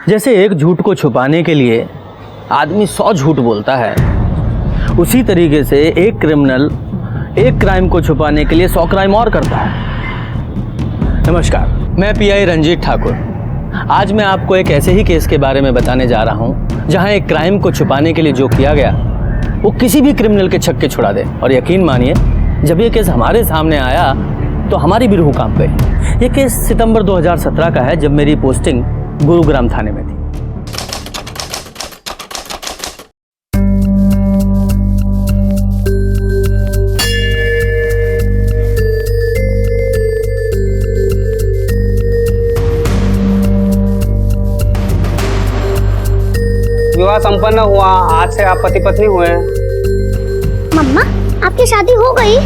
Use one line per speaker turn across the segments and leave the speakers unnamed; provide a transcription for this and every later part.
जैसे एक झूठ को छुपाने के लिए आदमी 100 झूठ बोलता है, उसी तरीके से एक क्रिमिनल एक क्राइम को छुपाने के लिए 100 क्राइम और करता है। नमस्कार, मैं पीआई रंजीत ठाकुर। आज मैं आपको एक ऐसे ही केस के बारे में बताने जा रहा हूं जहां एक क्राइम को छुपाने के लिए जो किया गया वो किसी भी क्रिमिनल के छक्के छुड़ा दे। और यकीन मानिए, जब ये केस हमारे सामने आया तो हमारी भी रूह कांप गई। ये केस सितंबर 2017 का है, जब मेरी पोस्टिंग गुरुग्राम थाने में थी।
विवाह संपन्न हुआ, आज से आप पति पत्नी हुए।
मम्मा, आपकी शादी हो गई?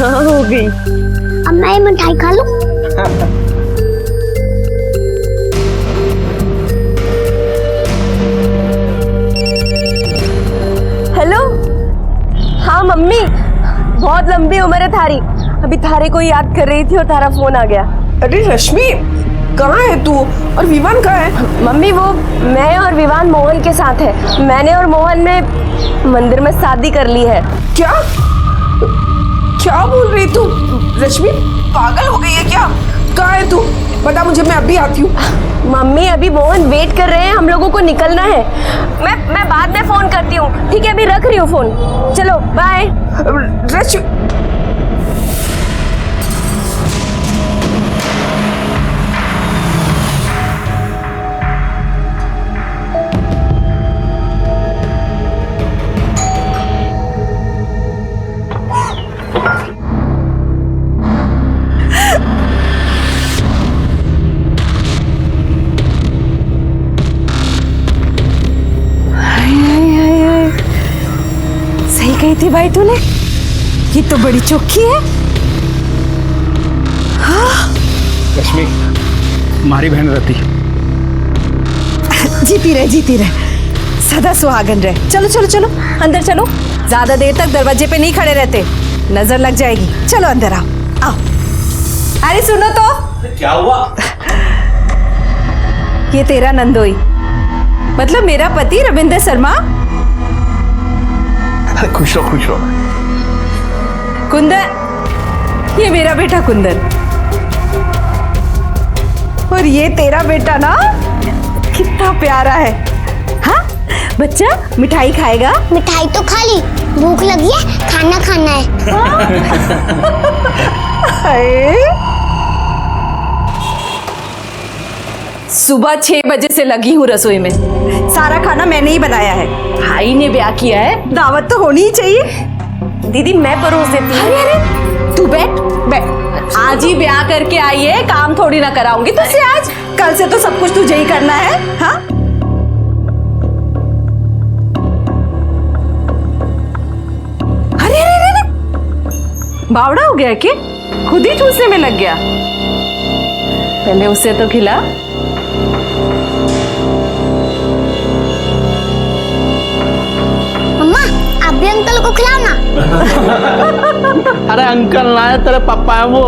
हाँ, हो गई।
अब मैं ये मिठाई खा लूं?
हेलो। हाँ मम्मी, बहुत लंबी उम्र है थारी। अभी थारे को याद कर रही थी और थारा फोन आ गया।
अरे रश्मि, कहाँ है तू? और विवान कहाँ है?
मम्मी, वो मैं और विवान मोहन के साथ है। मैंने और मोहन ने मंदिर में शादी कर ली है।
क्या क्या बोल रही तू? रश्मि, पागल हो गई है क्या? कहाँ है तू? बता मुझे, मैं अभी आती हूँ।
मम्मी, अभी मोहन वेट कर रहे हैं, हम लोगों को निकलना है। मैं बाद में फोन करती हूँ, ठीक है? अभी रख रही हूँ फोन। चलो बाय।
रश्मि,
सही कही थी भाई तूने, ये तो बड़ी चौकी है।
रश्मि, हमारी बहन रति।
जीती रहे, सदा सुहागन रहे। चलो चलो चलो, अंदर चलो। ज्यादा देर तक दरवाजे पे नहीं खड़े रहते, नजर लग जाएगी। चलो अंदर आओ आओ। अरे सुनो तो,
क्या हुआ?
ये तेरा नंदोई, मतलब मेरा पति रविंद्र शर्मा।
खुश रहो।
कुंदन, ये मेरा बेटा कुंदन। और ये तेरा बेटा ना, कितना प्यारा है। हाँ बच्चा, मिठाई खाएगा?
मिठाई तो खा ली, भूख लगी है, खाना खाना है।
सुबह 6 बजे से लगी हूँ रसोई में। सारा खाना मैंने ही बनाया है। भाई ने ब्याह किया है, दावत तो होनी ही चाहिए।
दीदी, मैं परोस देती हूँ।
अरे तू बैठ बैठ। आज ही ब्याह करके आई है, काम थोड़ी ना कराऊंगी तुझसे आज। कल से तो सब कुछ तुझे ही करना है। हाँ, अरे अरे अरे, बावड़ा हो गया कि खुद ही ठूसने में लग गया? पहले उसे तो खिला।
मम्मा, आप भी अंकल को खिलाओ ना।
अरे अंकल ना है, तेरे पापा है वो।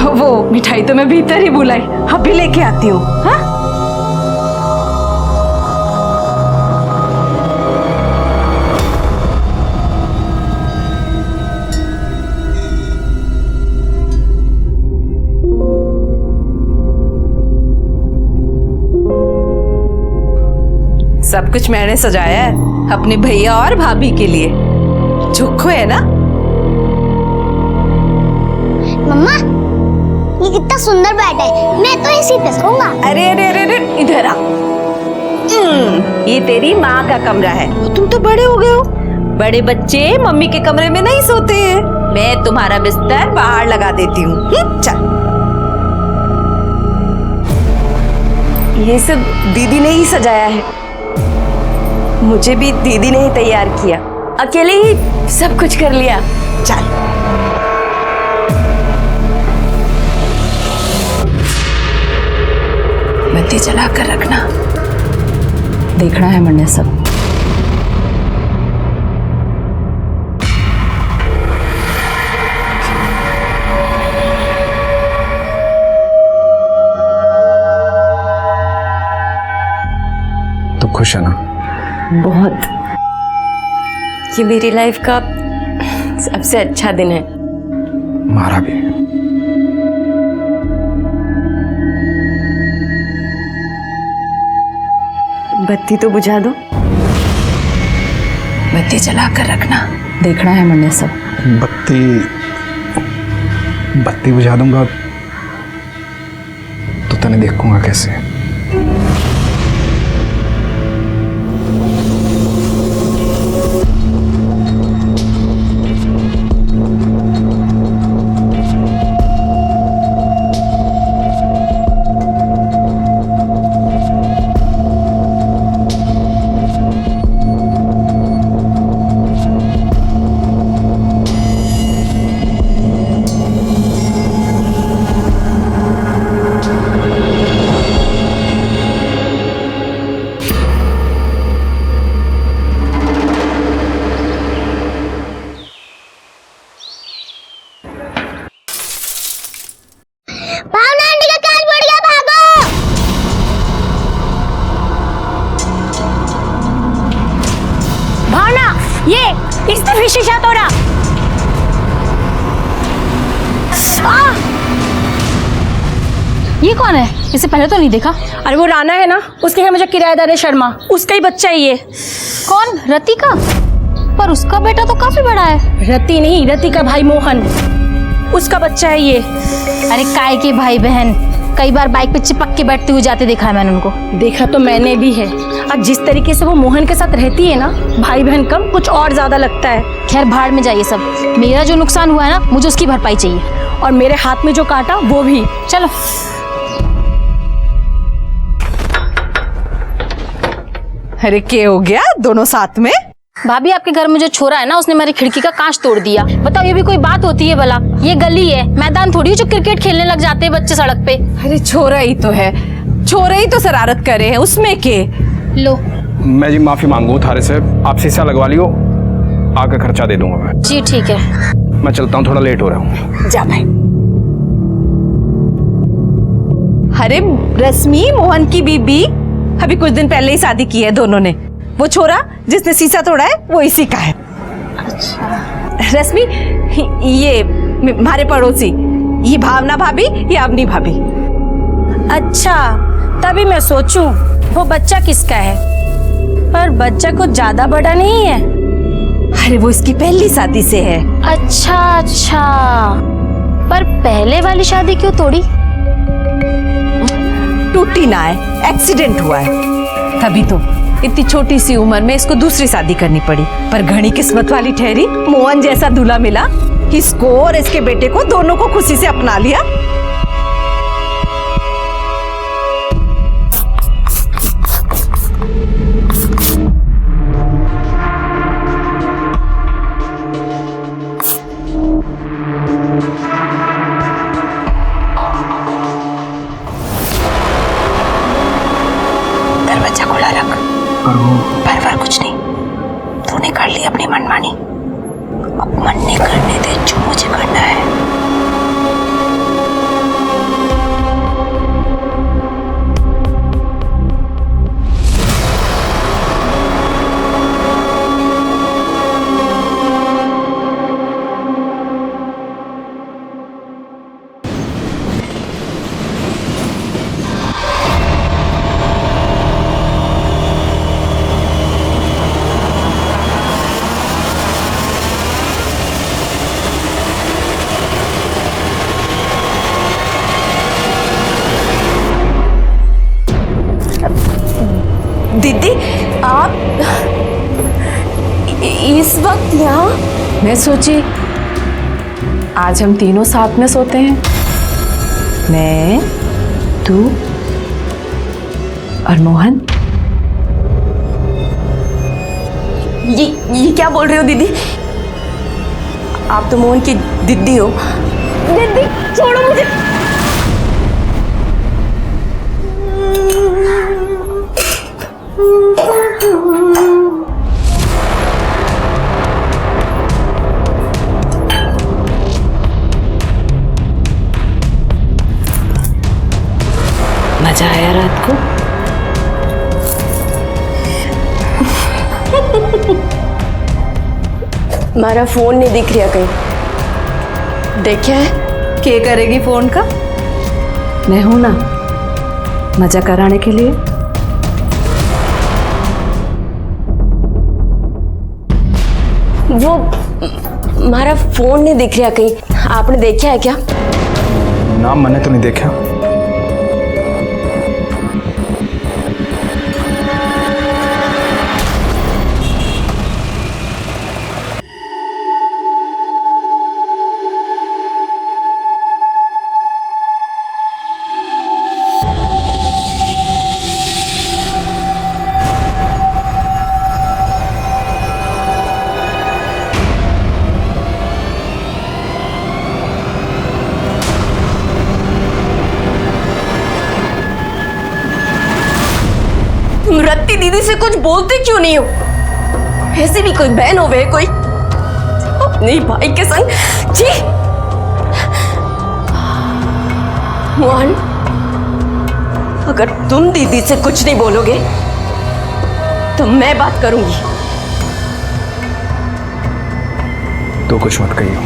वो मिठाई तो मैं भीतर ही बुलाई, अभी लेके आती हूँ। हाँ, सब कुछ मैंने सजाया है अपने भैया और भाभी के लिए। चुखो है ना?
मम्मा, ये कितना सुंदर बेड है, मैं तो इसी पे सोऊंगा।
अरे अरे अरे अरे, इधर आ। ये तेरी माँ का कमरा है। तुम तो बड़े हो गए हो, बड़े बच्चे मम्मी के कमरे में नहीं सोते हैं। मैं तुम्हारा बिस्तर बाहर लगा देती हूँ। चल।
ये सब दीदी ने ही सजाया है, मुझे भी दीदी ने ही तैयार किया। अकेले ही सब कुछ कर लिया।
चल। बत्ती जला कर रखना।
देखना है मैंने सब।
तो खुश है ना?
बहुत। ये मेरी लाइफ का सबसे अच्छा दिन है।
हमारा भी।
बत्ती तो बुझा दो।
बत्ती जला कर रखना, देखना है मैंने सब।
बत्ती बुझा दूंगा तो तने देखूंगा कैसे?
भावना आंटी का कान पड़ गया, भागो। भावना, ये इस तरफ शीशा तोड़ा।
ये कौन है? इसे पहले तो नहीं देखा।
अरे वो राना है ना, उसके घर में जो किराएदार है शर्मा, उसका ही बच्चा है ये।
कौन? रति का? पर उसका बेटा तो काफी बड़ा है।
रति नहीं, रति का भाई मोहन, उसका बच्चा है ये।
अरे काय के भाई बहन, कई बार बाइक पे चिपक के बैठते हुए जाते देखा है मैंने उनको।
देखा तो मैंने भी है। और जिस तरीके से वो मोहन के साथ रहती है ना, भाई बहन कम कुछ और ज्यादा लगता है।
खैर भाड़ में जाइए सब। मेरा जो नुकसान हुआ है ना, मुझे उसकी भरपाई चाहिए।
और मेरे हाथ में जो काटा वो भी।
चलो।
अरे क्या हो गया दोनों साथ में?
भाभी, आपके घर में जो छोरा है ना, उसने मेरी खिड़की का कांच तोड़ दिया। बताओ, ये भी कोई बात होती है भला? ये गली है, मैदान थोड़ी जो क्रिकेट खेलने लग जाते हैं बच्चे सड़क पे।
अरे छोरा ही तो है, छोरा ही तो शरारत करे हैं, उसमें के।
लो।
मैं जी माफी मांगू थारे से, आप शीशा लगवा लियो, आगे खर्चा दे दूंगा मैं।
जी ठीक है।
मैं चलता हूँ, थोड़ा लेट हो रहा हूँ।
जा भाई। अरे रश्मि, मोहन की बीबी अभी कुछ दिन पहले ही शादी की है दोनों ने। वो छोरा जिसने शीशा तोड़ा है वो इसी का है। अच्छा। रश्मि, ये हमारे पड़ोसी, ये भावना भाभी, ये अवनी भाभी।
अच्छा, तभी मैं सोचूं वो बच्चा किसका है। पर बच्चा कुछ ज्यादा बड़ा नहीं है।
अरे वो इसकी पहली शादी से है।
अच्छा अच्छा, पर पहले वाली शादी क्यों तोड़ी?
टूटी ना है, एक्सीडेंट हुआ है, तभी तो इतनी छोटी सी उम्र में इसको दूसरी शादी करनी पड़ी। पर घनी किस्मत वाली ठहरी, मोहन जैसा दूल्हा मिला। इसको और इसके बेटे को दोनों को खुशी से अपना लिया। दरवाजा खुला रख। पर कुछ नहीं, तूने कर ली अपनी मनमानी, अब मन नहीं करने दे जो मुझे करना है। दीदी, आप इस वक्त यहाँ?
मैं सोची आज हम तीनों साथ में सोते हैं, मैं, तू और मोहन।
ये क्या बोल रहे हो दीदी? आप तो मोहन की दीदी हो। दीदी छोड़ो मुझे। मजा आया रात को? हमारा फोन नहीं दिख रहा कहीं, देखा है?
क्या करेगी फोन का? मैं हूं ना मजा कराने के लिए।
वो हमारा फोन नहीं दिख रहा कहीं, आपने देखा है क्या?
नाम मैंने तो नहीं देखा।
तुम रत्ती दीदी से कुछ बोलते क्यों नहीं हो? ऐसी भी कोई बहन हो वे कोई अपने भाई के संग? जी मोहन, अगर तुम दीदी से कुछ नहीं बोलोगे तो मैं बात करूंगी।
तो कुछ मत कहियो,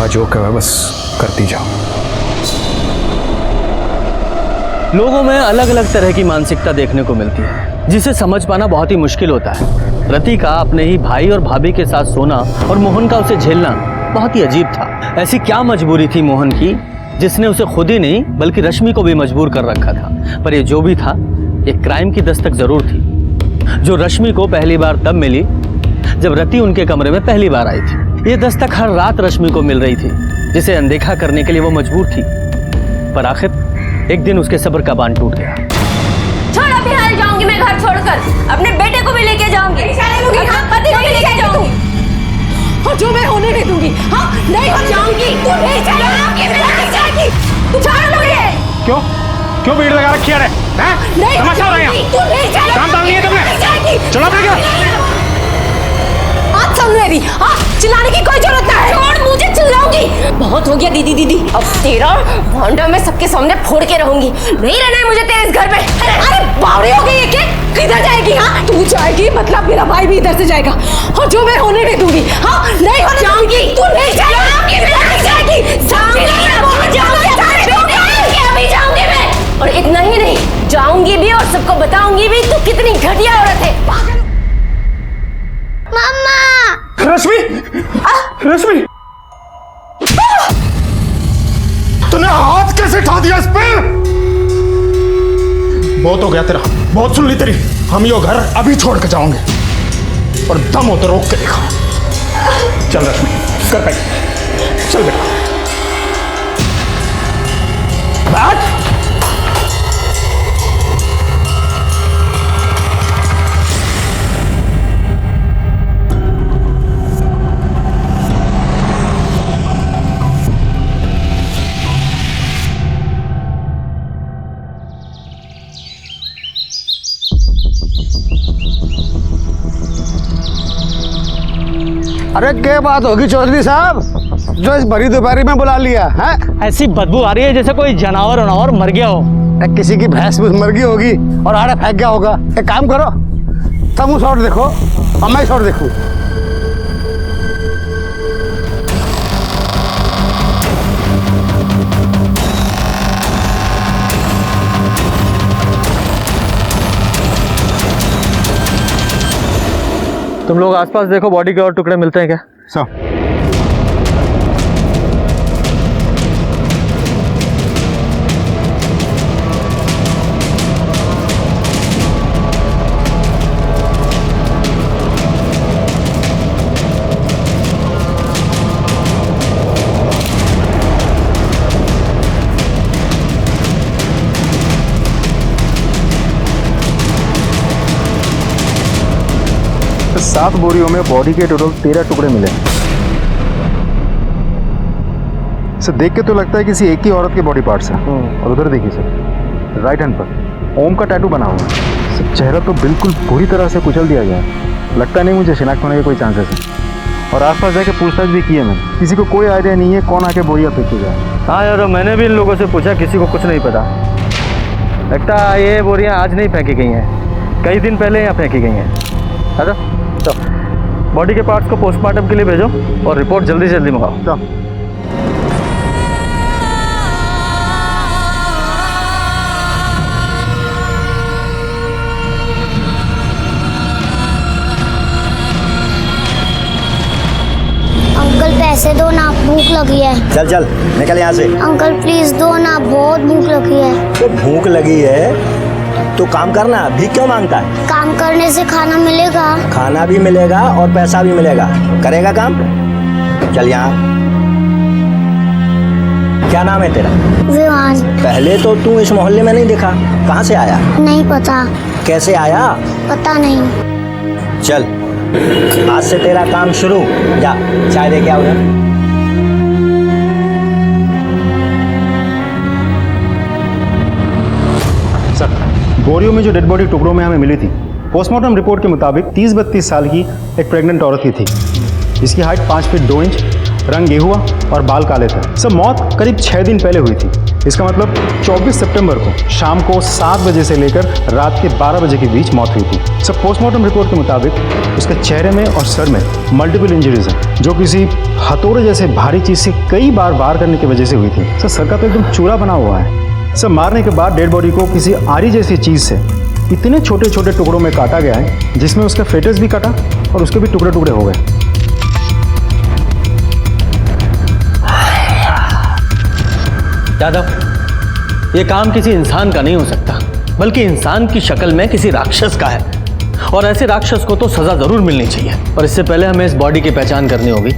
आज जो कहा बस करती जाओ।
लोगों में अलग अलग तरह की मानसिकता देखने को मिलती है, जिसे समझ पाना बहुत ही मुश्किल होता है। रति का अपने ही भाई और भाभी के साथ सोना और मोहन का उसे झेलना बहुत ही अजीब था। ऐसी क्या मजबूरी थी मोहन की जिसने उसे खुद ही नहीं बल्कि रश्मि को भी मजबूर कर रखा था। पर ये जो भी था, एक क्राइम की दस्तक जरूर थी, जो रश्मि को पहली बार तब मिली जब रति उनके कमरे में पहली बार आई थी। ये दस्तक हर रात रश्मि को मिल रही थी, जिसे अनदेखा करने के लिए वो मजबूर थी। पर आखिर एक दिन उसके सब्र का बांध टूट गया।
छोड़, अभी हाल जाऊंगी मैं घर छोड़कर, अपने बेटे को भी लेके जाऊंगी, अपने पति को भी लेके जाऊंगी, और जो मैं होने नहीं दूंगी। हाँ, नहीं हो जाऊंगी, तू नहीं जाएगी, मैं नहीं जाएगी, तू छोड़ मुझे।
क्यों क्यों भीड़ लगा रखी है?
नहीं
तमाशा हो रहा है?
तू नहीं जाएगी,
काम डाल लिया तुमने? चलो अपने घर।
बात सुन मेरी, हाँ, चिल्लाने की कोई जरूरत नहीं है। छोड़ मुझे, चिल्लाऊंगी। बहुत हो गया दीदी दीदी, अब तेरा भांडा मैं सबके सामने फोड़ के रहूंगी। नहीं रहना है मुझे तेरे इस घर में। अरे बावड़ी हो गई है क्या? किधर जाएगी? हाँ, तू जाएगी मतलब मेरा भाई भी इधर से जाएगा, और जो मैं होने नहीं दूंगी। हाँ, नहीं हो जाऊंगी, तू नहीं जाएगी, नहीं जाएगी, अभी जाऊंगी मैं। और इतना ही नहीं, जाऊंगी भी और सबको बताऊंगी भी तू कितनी घटिया औरत है।
मम्मा,
रश्मि, रश्मि, तूने हाथ कैसे उठा दिया इस पे? बहुत हो गया तेरा, बहुत सुन ली तेरी। हम यो घर अभी छोड़ के जाओगे, और दम हो तो रोक के देखो। चल रश्मि, कर पाई, चल बेटा। बैठ।
अरे क्या बात होगी चौधरी साहब, जो इस भरी दोपहरी में बुला लिया है?
ऐसी बदबू आ रही है जैसे कोई जानवर वनावर मर गया हो।
किसी की भैंस भूस मर गई होगी और आड़े फेंक गया होगा। एक काम करो, तुम शॉट देखो और मैं शॉट देखूं।
तुम लोग आसपास देखो, बॉडी के और टुकड़े मिलते हैं क्या?
सब
सात बोरियों में बॉडी के टोटल 13 टुकड़े मिले। इसे देख के तो लगता है किसी एक ही औरत के बॉडी पार्ट्स हैं। और उधर देखिए सर, राइट हैंड पर ओम का टैटू बना हुआ है। सर चेहरा तो बिल्कुल पूरी तरह से कुचल दिया गया है। लगता नहीं मुझे शिनाख्त होने के कोई चांसेस हैं। और आसपास जाके पूछताछ भी की है मैंने, किसी को कोई आइडिया नहीं है कौन आके बोरिया फेंके जाए।
हाँ यार, मैंने भी इन लोगों से पूछा, किसी को कुछ नहीं पता। लगता है ये बोरियां आज नहीं फेंकी गई हैं, कई दिन पहले यहाँ फेंकी गई हैं। अच्छा तो बॉडी के पार्ट्स को पोस्टमार्टम के लिए भेजो और रिपोर्ट जल्दी से जल्दी मंगाओ।
तो
अंकल पैसे दो ना, भूख लगी है।
चल चल निकल यहाँ से।
अंकल प्लीज दो ना, बहुत भूख लगी है।
तो भूख लगी है तो काम करना, भीख क्यों मांगता है?
काम करने से खाना मिलेगा।
खाना भी मिलेगा और पैसा भी मिलेगा, करेगा काम। चल यहाँ। क्या नाम है तेरा?
विवान।
पहले तो तू इस मोहल्ले में नहीं दिखा, कहाँ से आया?
नहीं पता।
कैसे आया?
पता नहीं।
चल आज से तेरा काम शुरू, जा चाय लेके आओ।
सर, बोरियों में जो डेड बॉडी टुकड़ों में हमें मिली थी, पोस्टमार्टम रिपोर्ट के मुताबिक 30-32 साल की एक प्रेग्नेंट औरत की थी। इसकी हाइट 5 फीट 2 इंच, रंग गेहुआ और बाल काले थे। सब मौत करीब 6 दिन पहले हुई थी। इसका मतलब 24 सितंबर को शाम को 7 बजे से लेकर रात के 12 बजे के बीच मौत हुई थी। सब पोस्टमार्टम रिपोर्ट के मुताबिक उसके चेहरे में और सर में मल्टीपल इंजरीज हैं, जो किसी हथौड़े जैसे भारी चीज़ से कई बार वार करने की वजह से हुई थी। सर का तो एकदम चूरा बना हुआ है। सब मारने के बाद डेड बॉडी को किसी आरी जैसी चीज़ से इतने छोटे छोटे टुकड़ों में काटा गया है, जिसमें उसका फेटस भी काटा और उसके भी टुकड़े टुकड़े हो गए।
यादव, ये काम किसी इंसान का नहीं हो सकता, बल्कि इंसान की शक्ल में किसी राक्षस का है। और ऐसे राक्षस को तो सजा जरूर मिलनी चाहिए। और इससे पहले हमें इस बॉडी की पहचान करनी होगी।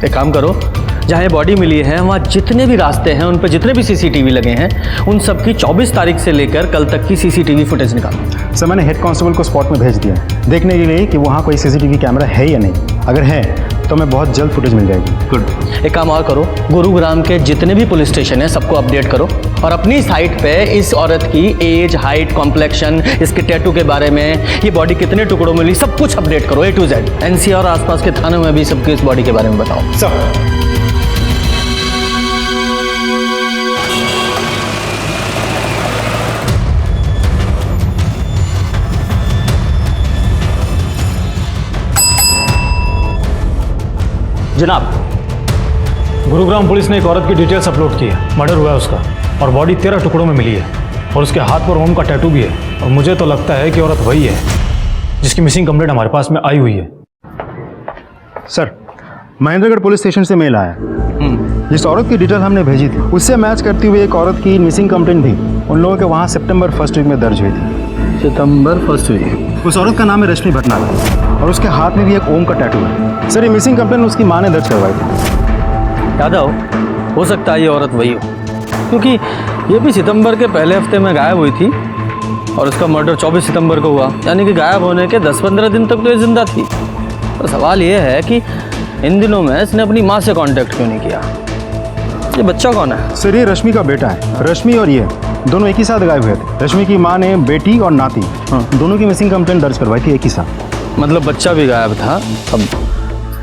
एक काम करो, जहाँ ये बॉडी मिली है वहाँ जितने भी रास्ते हैं, उन पर जितने भी सीसीटीवी लगे हैं, उन सब की 24 तारीख से लेकर कल तक की सीसीटीवी फुटेज निकालो।
सर, मैंने हेड कांस्टेबल को स्पॉट में भेज दिया है, देखने के लिए कि वहाँ कोई सीसीटीवी कैमरा है या नहीं। अगर है तो मैं बहुत जल्द फुटेज मिल जाएगी।
गुड। एक काम और करो, गुरुग्राम के जितने भी पुलिस स्टेशन हैं सबको अपडेट करो और अपनी साइट पे इस औरत की एज, हाइट, कॉम्प्लेक्शन, इसके टैटू के बारे में, ये बॉडी कितने टुकड़ों में मिली, सब कुछ अपडेट करो A to Z। NCR और आसपास के थानों में भी सबके इस बॉडी के बारे में बताओ।
सर,
जनाब, गुरुग्राम पुलिस ने एक औरत की डिटेल्स अपलोड की है। मर्डर हुआ है उसका और बॉडी 13 टुकड़ों में मिली है और उसके हाथ पर ओम का टैटू भी है। और मुझे तो लगता है कि औरत वही है जिसकी मिसिंग कंप्लेंट हमारे पास में आई हुई है।
सर, महेंद्रगढ़ पुलिस स्टेशन से मेल आया। जिस औरत की डिटेल हमने भेजी थी उससे मैच करती हुई एक औरत की मिसिंग कंप्लेंट भी उन लोगों के वहाँ सितंबर 1 वीक में दर्ज हुई थी।
सितंबर 1 वीक?
उस औरत का नाम है रश्मि भटनागर और उसके हाथ में भी एक ओम का टैटू है। सर, ये मिसिंग कंप्लेंट उसकी माँ ने दर्ज करवाई थी।
यादव, हो सकता है ये औरत वही हो, क्योंकि ये भी सितंबर के पहले हफ्ते में गायब हुई थी और उसका मर्डर 24 सितंबर को हुआ, यानी कि गायब होने के 10-15 दिन तक तो ये जिंदा थी। तो सवाल ये है कि इन दिनों में इसने अपनी माँ से कांटेक्ट क्यों नहीं किया? ये बच्चा कौन है?
सर, ये रश्मि का बेटा है। रश्मि और ये दोनों एक ही साथ गायब हुए थे। रश्मि की माँ ने बेटी और नाती दोनों की मिसिंग कंप्लेंट दर्ज करवाई थी एक ही साथ।
मतलब बच्चा भी गायब था। अब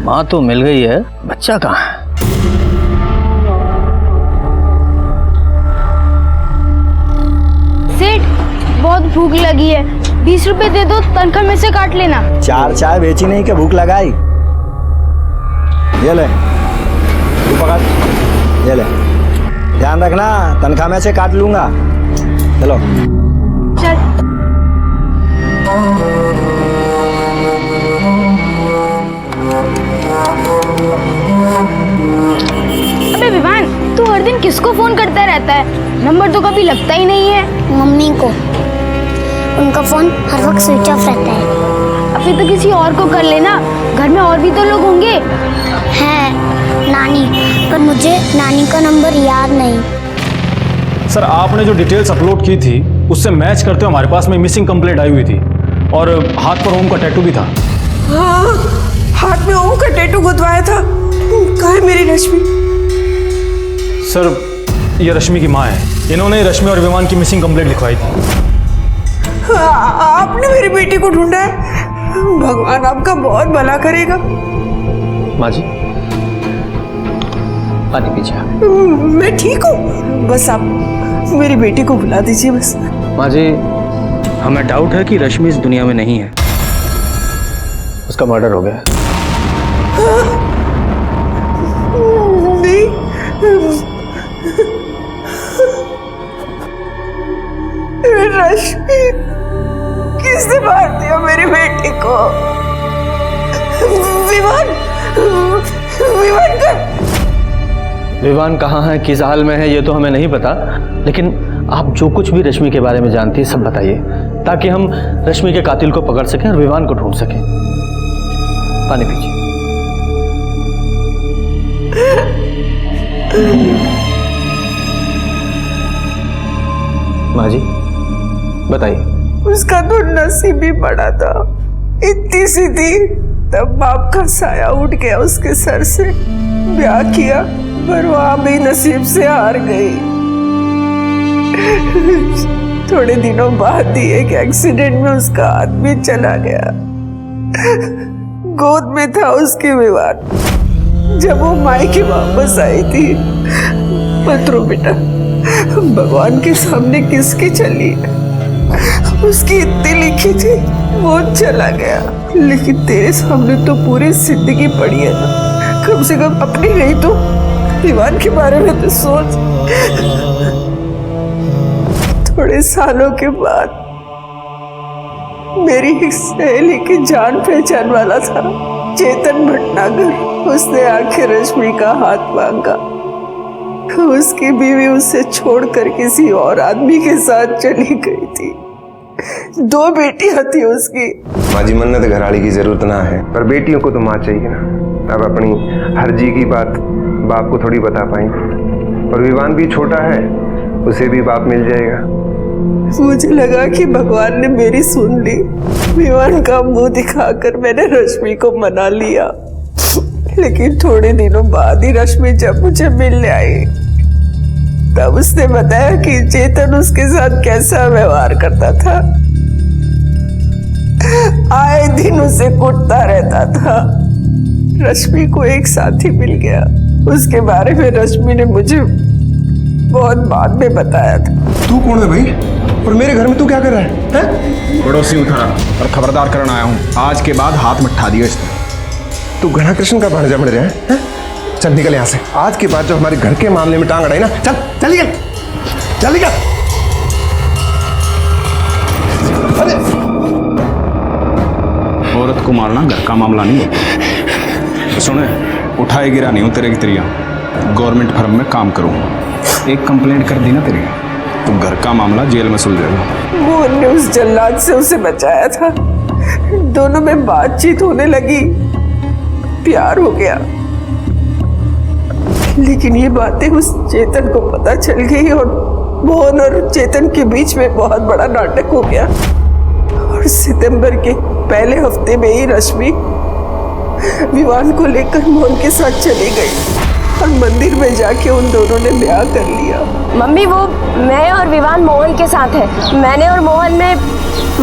माँ तो मिल गई है, बच्चा कहाँ है?
सेठ, बहुत भूख लगी है, 20 रुपए दे दो, तनख्वाह में से काट लेना।
4 चाय बेची नहीं कि भूख लगाई? ये ले, तू पकड़, ये ले, ध्यान रखना, तनख्वाह में से काट लूंगा। चलो
चल। अबे विवान, तू हर दिन किसको फोन करता रहता है? नंबर तो कभी लगता ही नहीं है। मम्मी को, उनका फोन हर वक्त स्विच ऑफ रहता है। अभी तो किसी और को कर लेना, घर में और भी तो लोग होंगे। हैं नानी, पर मुझे नानी का नंबर याद नहीं।
सर, आपने जो डिटेल्स अपलोड की थी उससे मैच करते हुए हमारे पास में मिसिंग कंप्लेंट आई हुई थी और हाथ पर ओम का टैटू भी था।
हाँ, हाथ में ओम का टैटू गुदवाया था। कहाँ है मेरी रश्मि?
सर, ये रश्मि की माँ है। इन्होंने रश्मि और विमान की मिसिंग कंप्लेंट लिखवाई थी।
आपने मेरी बेटी को ढूंढा है? भगवान आपका बहुत भला करेगा।
माँ जी पानी पीजिए।
मैं ठीक हूँ, बस आप मेरी बेटी को बुला दीजिए बस।
माँ जी हमें डाउट है कि रश्मि इस दुनिया में नहीं है, उसका मर्डर हो गया है।
नहीं, रश्मि किसने मार दिया मेरी बेटी को? विवान, विवान का
विवान कहाँ है, किस हाल में है, ये तो हमें नहीं पता, लेकिन आप जो कुछ भी रश्मि के बारे में जानती है सब बताइए, ताकि हम रश्मि के कातिल को पकड़ सकें और विवान को ढूंढ सकें। पानी पीजिए। माँ जी बताइए।
उसका तो नसीब ही बड़ा था, इतनी सी थी तब बाप का साया उठ गया उसके सर से। ब्याह किया पर वहां भी नसीब से हार गई। थोड़े दिनों बाद ही एक एक्सीडेंट में उसका आदमी चला गया। गोद में था उसके विवान। जब वो मायके वापस आई थी, मत रो बेटा, भगवान के सामने किसकी चली है? उसकी इतनी लिखी थी, वो चला गया, लेकिन तेरे सामने तो पूरी जिंदगी पड़ी है ना। कम से कम अपनी नहीं तो दीवान के बारे में तो सोच। थोड़े सालों के बाद मेरी एक सहेली की जान पहचान वाला था, चेतन भटनागर, उसने आखिर रश्मि का हाथ मांगा। उसकी बीवी उसे छोड़कर किसी और आदमी के साथ चली गई थी। 2 बेटियां थी उसकी।
माँ जी मन्नत घराड़ी की जरूरत ना है, पर बेटियों को तो माँ चाहिए ना। अब अपनी हर्जी की बात बाप को थोड़ी बता पाएंगे, और विवान भी छोटा है, उसे भी बाप मिल जाएगा।
मुझे लगा कि भगवान ने मेरी सुन ली। विवान का मुंह दिखाकर मैंने रश्मि को मना लिया, लेकिन थोड़े दिनों बाद ही रश्मि जब मुझे मिलने आई, तब उसने बताया कि चेतन उसके साथ कैसा व्यवहार करता था। आए दिन उसे कुटता रहता था। रश्मि को एक साथी मिल गया, उसके बारे में रश्मि ने मुझे बहुत बाद में बताया था।
तू कौन है भाई, और मेरे घर में तू क्या कर रहा है?
पड़ोसी हूँ थारा, और खबरदार करना आया हूँ, आज के बाद हाथ में उठा दियो इसने।
तू घना कृष्ण का भांजा बढ़ रहा है? चल निकल यहाँ से। आज के बाद जो हमारे घर के मामले में टांग अड़ाई ना, चल चल निकल, चल निकल। अरे
औरत को मारना घर का मामला नहीं होता। सुने, उठाए गिरा नहीं हूँ तेरे की तेरिया। गवर्नमेंट फर्म में काम करूँ, एक कंप्लेंट कर दी ना तेरी, तो घर का मामला जेल में सुलझेगा।
मोहन ने उस जल्लाद से उसे बचाया था। दोनों में बातचीत होने लगी, प्यार हो गया, लेकिन ये बातें उस चेतन को पता चल गई और मोहन और चेतन के बीच में बहुत बड़ा नाटक हो गया। और सितंबर के पहले हफ्ते में ही रश्मि विवान को लेकर मोहन के साथ चली गई और मंदिर में जाके उन दोनों ने ब्याह कर लिया।
मम्मी, वो मैं और विवान मोहन के साथ है। मैंने और मोहन ने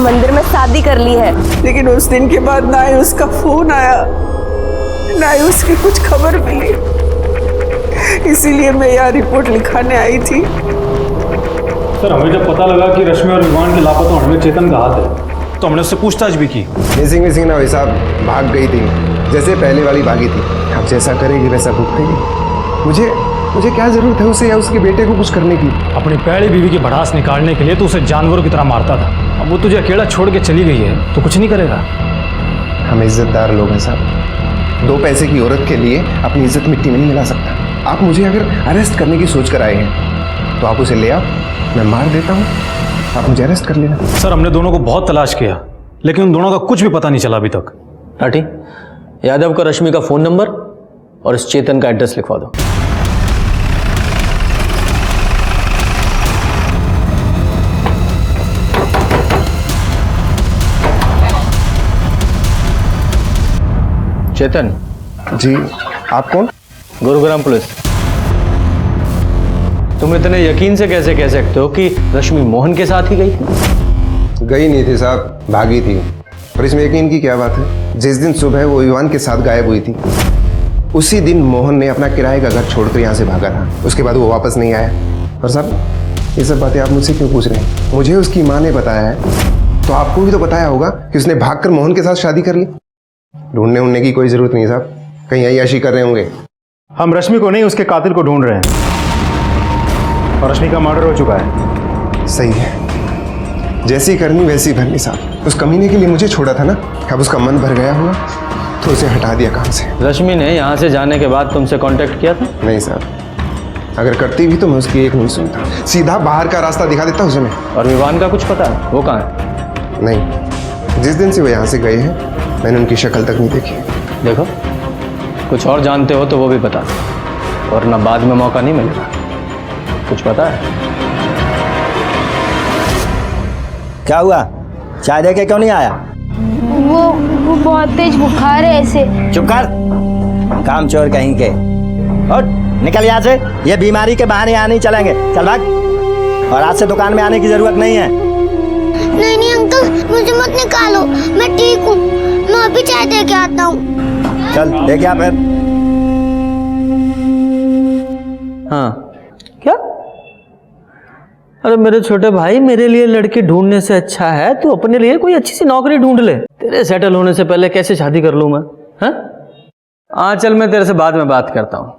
मंदिर में शादी कर ली है।
लेकिन उस दिन के बाद ना ही उसका फोन आया, ना ही उसकी कुछ खबर मिली। इसीलिए मैं यहाँ रिपोर्ट लिखाने आई थी।
सर, हमें जब पता लगा कि रश्मि और विवान के लापता होने में चेतन का हाथ है, तो हमने उससे पूछताछ भी की।
मिसिंग ना भाई साहब, भाग गई थी जैसे पहले वाली भागी थी। अब जैसा करेगी वैसा भुगतेगी। मुझे क्या जरूरत है उसे या उसके बेटे को कुछ करने की?
अपनी पहली बीवी की भड़ास निकालने के लिए तो उसे जानवरों की तरह मारता था। अब वो तुझे अकेला छोड़ के चली गई है तो कुछ नहीं करेगा।
हम इज्जतदार लोग हैं साहब, 2 पैसे की औरत के लिए अपनी इज्जत मिट्टी में नहीं मिला सकता। आप मुझे अगर अरेस्ट करने की सोच कर आए हैं तो आप उसे ले आओ, मैं मार देता हूँ, आप मुझे अरेस्ट कर लेना।
सर, हमने दोनों को बहुत तलाश किया, लेकिन उन दोनों का कुछ भी पता नहीं चला अभी तक।
टाटी, यादव को रश्मि का फोन नंबर और इस चेतन का एड्रेस लिखवा दो। चेतन
जी, आप कौन?
गुरुग्राम पुलिस। तुम इतने यकीन से कैसे कह सकते हो कि रश्मि मोहन के साथ ही गई थी?
गई नहीं थी साहब, भागी थी। और इसमें यकीन की क्या बात है? जिस दिन सुबह वो विवान के साथ गायब हुई थी, उसी दिन मोहन ने अपना किराए का घर छोड़कर यहाँ से भागा था। उसके बाद वो वापस नहीं आया। और साहब ये सब बातें आप मुझसे क्यों पूछ रहे हैं? मुझे उसकी माँ ने बताया है, तो आपको भी तो बताया होगा कि उसने भागकर मोहन के साथ शादी कर ली। ढूंढने उड़ने की कोई जरूरत नहीं साहब, कहीं अय्याशी कर रहे होंगे।
हम रश्मि को नहीं, उसके कातिल को ढूंढ रहे हैं, और रश्मि का मर्डर हो चुका है।
सही है, जैसी करनी वैसी भरनी साहब। उस कमीने के लिए मुझे छोड़ा था ना, अब उसका मन भर गया होगा तो उसे हटा दिया काम से।
रश्मि ने यहाँ से जाने के बाद तुमसे कांटेक्ट किया था?
नहीं साहब, अगर करती भी तो मैं उसकी एक नहीं सुनता, सीधा बाहर का रास्ता दिखा देता उसे मैं।
और विवान का कुछ पता है, वो कहाँ है?
नहीं, जिस दिन से वो यहाँ से गए हैं मैंने उनकी शक्ल तक नहीं देखी।
देखो, कुछ और जानते हो तो वो भी बता दो, वरना बाद में मौका नहीं मिलेगा। कुछ पता है?
क्या हुआ? चाय दे के क्यों नहीं आया?
वो बहुत तेज बुखार है ऐसे।
चुप कर, काम चोर कहीं के। उठ, निकल यहाँ से। ये बीमारी के बहाने यहाँ नहीं चलेंगे, चल भाग। और आज से दुकान में आने की जरूरत नहीं है।
नहीं नहीं अंकल, मुझे मत निकालो, मैं ठीक हूँ। मैं अभी चाय दे के आता हूँ।
चल देख आ फिर।
हाँ, क्या? अरे मेरे छोटे भाई, मेरे लिए लड़की ढूंढने से अच्छा है तू अपने लिए कोई अच्छी सी नौकरी ढूंढ ले। तेरे सेटल होने से पहले कैसे शादी कर लूँ मैं? हाँ चल, मैं तेरे से बाद में बात करता हूँ।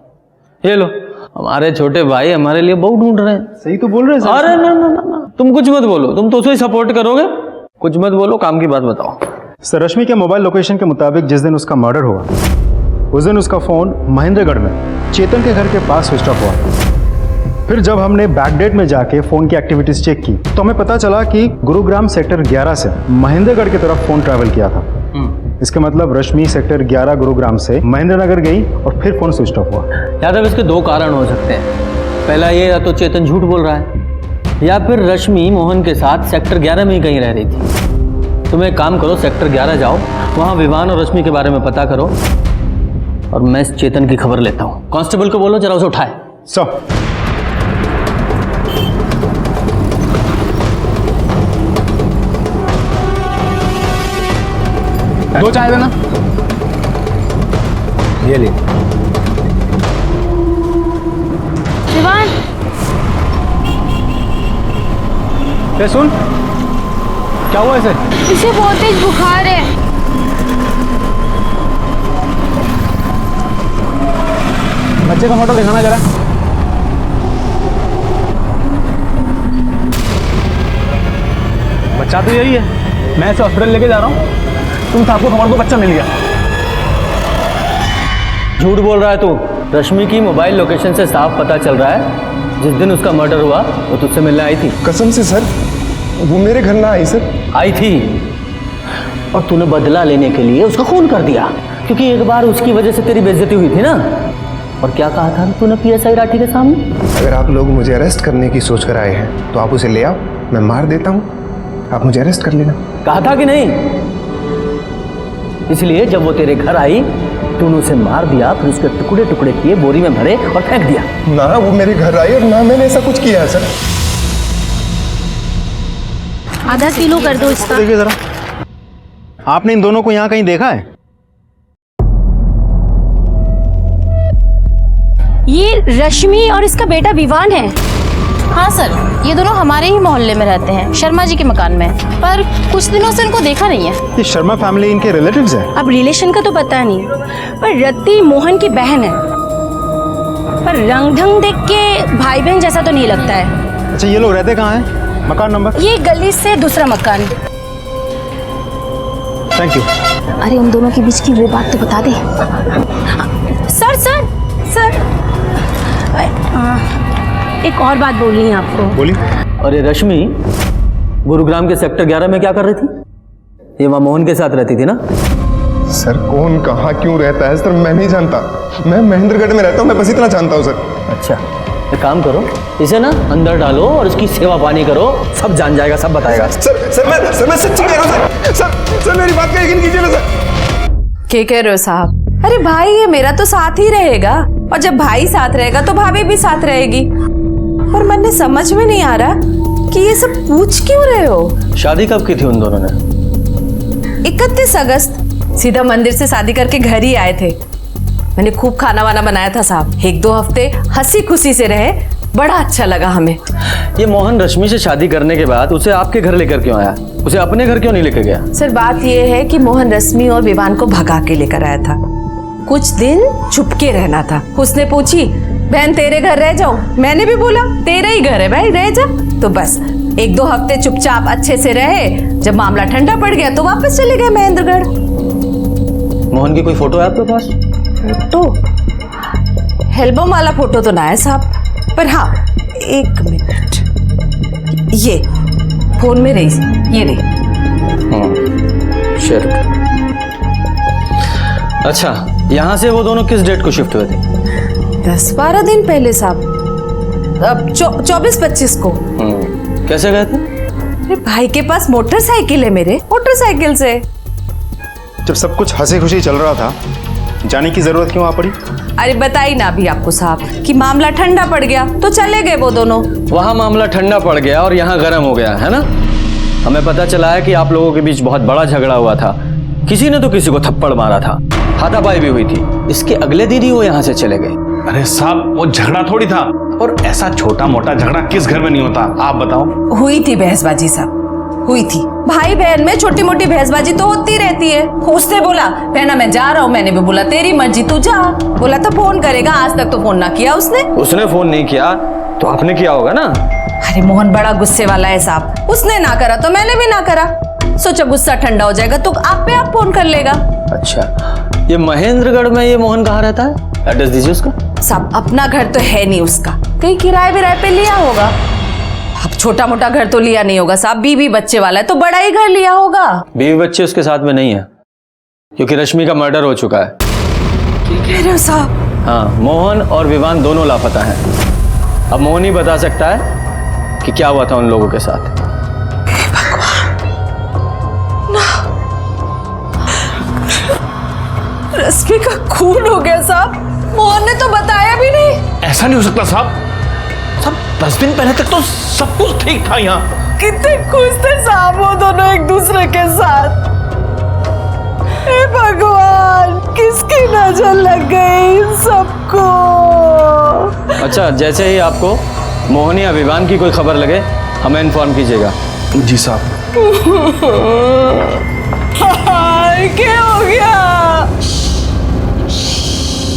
ये लो, हमारे छोटे भाई हमारे लिए बहू ढूंढ रहे हैं।
सही तो बोल रहे हैं।
अरे ना ना ना, तुम कुछ मत बोलो, तुम तो उसे ही सपोर्ट करोगे। कुछ मत बोलो, काम की बात बताओ।
सर, रश्मि के मोबाइल लोकेशन के मुताबिक जिस दिन उसका मर्डर हुआ उस दिन उसका फ़ोन महेंद्रगढ़ में चेतन के घर के पास स्विच ऑफ हुआ। फिर जब हमने बैकडेट में जाके फ़ोन की एक्टिविटीज़ चेक की तो हमें पता चला कि गुरुग्राम सेक्टर 11 से महेंद्रगढ़ की तरफ फ़ोन ट्रैवल किया था। इसका मतलब रश्मि सेक्टर 11 गुरुग्राम से महेंद्रनगर गई और फिर फ़ोन स्विच ऑफ हुआ।
यादव, इसके दो कारण हो सकते हैं। पहला ये, या तो चेतन झूठ बोल रहा है, या फिर रश्मि मोहन के साथ सेक्टर 11 में ही कहीं रह रही थी। तुम एक काम करो, सेक्टर 11 जाओ, वहाँ विवान और रश्मि के बारे में पता करो, और मैं इस चेतन की खबर लेता हूँ। कांस्टेबल को बोलो जरा उसे उठाए।
सर,
दो चाय देना।
ये ले।
विवान,
क्या सुन, क्या हुआ इसे?
इसे बहुत तेज बुखार है।
बच्चे का फोटो दिखाना जरा। बच्चा तो यही है, मैं इसे हॉस्पिटल लेके जा रहा हूँ। तुम साहब को खबर दो, बच्चा मिल गया।
झूठ बोल रहा है तू। रश्मि की मोबाइल लोकेशन से साफ पता चल रहा है जिस दिन उसका मर्डर हुआ वो तुझसे मिलने आई थी।
कसम से सर, वो मेरे घर ना आई सर।
आई थी, और तूने बदला लेने के लिए उसका खून कर दिया, क्योंकि एक बार उसकी वजह से तेरी बेइज्जती हुई थी ना। और क्या कहा था तूने पीएसआई राठी के सामने?
अगर आप लोग मुझे अरेस्ट करने की सोच कर आए हैं तो आप उसे ले आओ, मैं मार देता हूँ, आप मुझे अरेस्ट कर लेना।
कहा था कि नहीं? इसलिए जब वो तेरे घर आई तूने उसे मार दिया, फिर उसके टुकड़े टुकड़े किए, बोरी में भरे और फेंक दिया।
ना वो मेरे घर आई और ना मैंने ऐसा कुछ किया है सर।
आधा किलो कर दो इसका।
देखिए जरा, आपने इन दोनों को यहाँ कहीं देखा है?
ये रश्मि और इसका बेटा विवान है।
हाँ सर, ये दोनों हमारे ही मोहल्ले में रहते हैं, शर्मा जी के मकान में, पर कुछ दिनों से इनको देखा नहीं है।
ये शर्मा फैमिली इनके रिलेटिव्स हैं?
अब रिलेशन का तो पता नहीं, पर रत्ती मोहन की बहन है, पर रंग ढंग देख के भाई बहन जैसा तो नहीं लगता है।
अच्छा, ये लोग रहते कहाँ हैं? मकान नंबर?
ये गली से दूसरा मकान।
Thank you.
अरे उन दोनों के बीच की वो बात तो बता दे।
सर सर सर, एक और बात बोलनी है आपको।
बोलिए।
और ये रश्मि गुरुग्राम के सेक्टर 11 में क्या कर रही थी? ये वहाँ मोहन के साथ रहती थी ना?
सर कौन कहाँ क्यों रहता है सर मैं नहीं जानता, मैं महेंद्रगढ़ में रहता हूँ, मैं बस इतना जानता हूँ सर।
अच्छा, एक काम करो, इसे ना अंदर डालो और इसकी सेवा पानी करो, सब जान जाएगा, सब बताएगा।
सर मैं सच्ची कह रहा हूँ सर मेरी बात का यकीन कीजिए ना सर।
क्या कह रहे हो साहब? अरे भाई ये मेरा तो साथ ही रहेगा, और जब भाई साथ रहेगा तो भाभी भी साथ रहेगी। और मन समझ में नहीं आ रहा कि ये सब पूछ क्यों रहे हो?
शादी कब की थी उन दोनों ने?
31 अगस्त। सीधा मंदिर से शादी करके घर ही आए थे। मैंने खूब खाना वाना बनाया था साहब। 1-2 हफ्ते हंसी खुशी से रहे, बड़ा अच्छा लगा हमें।
ये मोहन रश्मि से शादी करने के बाद उसे आपके घर लेकर क्यों आया? उसे अपने घर क्यों नहीं लेकर गया?
सर बात ये है कि मोहन रश्मि और विवान को भगा के लेकर आया था। कुछ दिन चुपके रहना था। उसने पूछी बहन तेरे घर रह जाऊं? मैंने भी बोला तेरा ही घर है भाई, रह जा। तो बस 1-2 हफ्ते चुपचाप अच्छे से रहे। जब मामला ठंडा पड़ गया तो वापस चले गए महेंद्रगढ़। मोहन की कोई फोटो है आपके पास? फोटो? एल्बम वाला फोटो तो ना है साहब, पर हाँ 1 मिनट, ये फोन में रही, ये रही।
शेयर। अच्छा, यहाँ से वो दोनों किस डेट को शिफ्ट हुए थे?
10-12 दिन पहले साहब, अब 24-25 को।
कैसे गए थे?
अरे भाई के पास मोटरसाइकिल है मेरे, मोटरसाइकिल से।
जब सब कुछ हंसी खुशी चल रहा था, जाने की जरूरत क्यों आ पड़ी?
अरे बताई ना अभी आपको साहब कि मामला ठंडा पड़ गया तो चले गए वो दोनों।
वहाँ मामला ठंडा पड़ गया और यहाँ गर्म हो गया है ना? हमें पता चला है कि आप लोगों के बीच बहुत बड़ा झगड़ा हुआ था। किसी ने तो किसी को थप्पड़ मारा था, हाथापाई भी हुई थी। इसके अगले दिन ही वो यहाँ से चले गए।
अरे साहब वो झगड़ा थोड़ी था, और ऐसा छोटा मोटा झगड़ा किस घर में नहीं होता, आप बताओ।
हुई थी बहसबाजी साहब, हुई थी। भाई बहन में छोटी मोटी बहसबाजी तो होती रहती है। उसने बोला बहना मैं जा रहा हूँ, मैंने भी बोला तेरी मर्जी तू जा। बोला था फोन करेगा, आज तक तो फोन ना किया उसने।
उसने फोन नहीं किया तो आपने किया होगा ना?
अरे मोहन बड़ा गुस्से वाला है साहब, उसने ना करा तो मैंने भी ना करा। सोचा गुस्सा ठंडा हो जाएगा तो आप पे आप फोन कर लेगा।
अच्छा, ये महेंद्रगढ़ में ये मोहन कहाँ रहता है? एड्रेस दीजिए उसका।
साहब अपना घर तो है नहीं उसका, कहीं किराए विराए पे लिया होगा। अब छोटा मोटा घर तो लिया नहीं होगा साहब, बीवी बच्चे वाला है तो बड़ा ही घर लिया होगा।
बीवी बच्चे उसके साथ में नहीं है, क्योंकि रश्मि का मर्डर हो चुका है।
कह रहे हो साहब?
हाँ, मोहन और विवान दोनों लापता हैं। अब मोहन ही बता सकता है कि क्या हुआ था उन लोगों के साथ।
रश्मि का खून हो गया साहब, मोहन ने तो बताया भी नहीं।
ऐसा नहीं हो सकता साहब, 10 दिन पहले तक तो सब कुछ ठीक था यहाँ।
कितने खुश थे साहब वो दोनों एक दूसरे के साथ। हे भगवान, किसकी नजर लग गई इन सबको।
अच्छा, जैसे ही आपको मोहन या विवान की कोई खबर लगे हमें इन्फॉर्म कीजिएगा।
जी साहब।
क्या हो गया?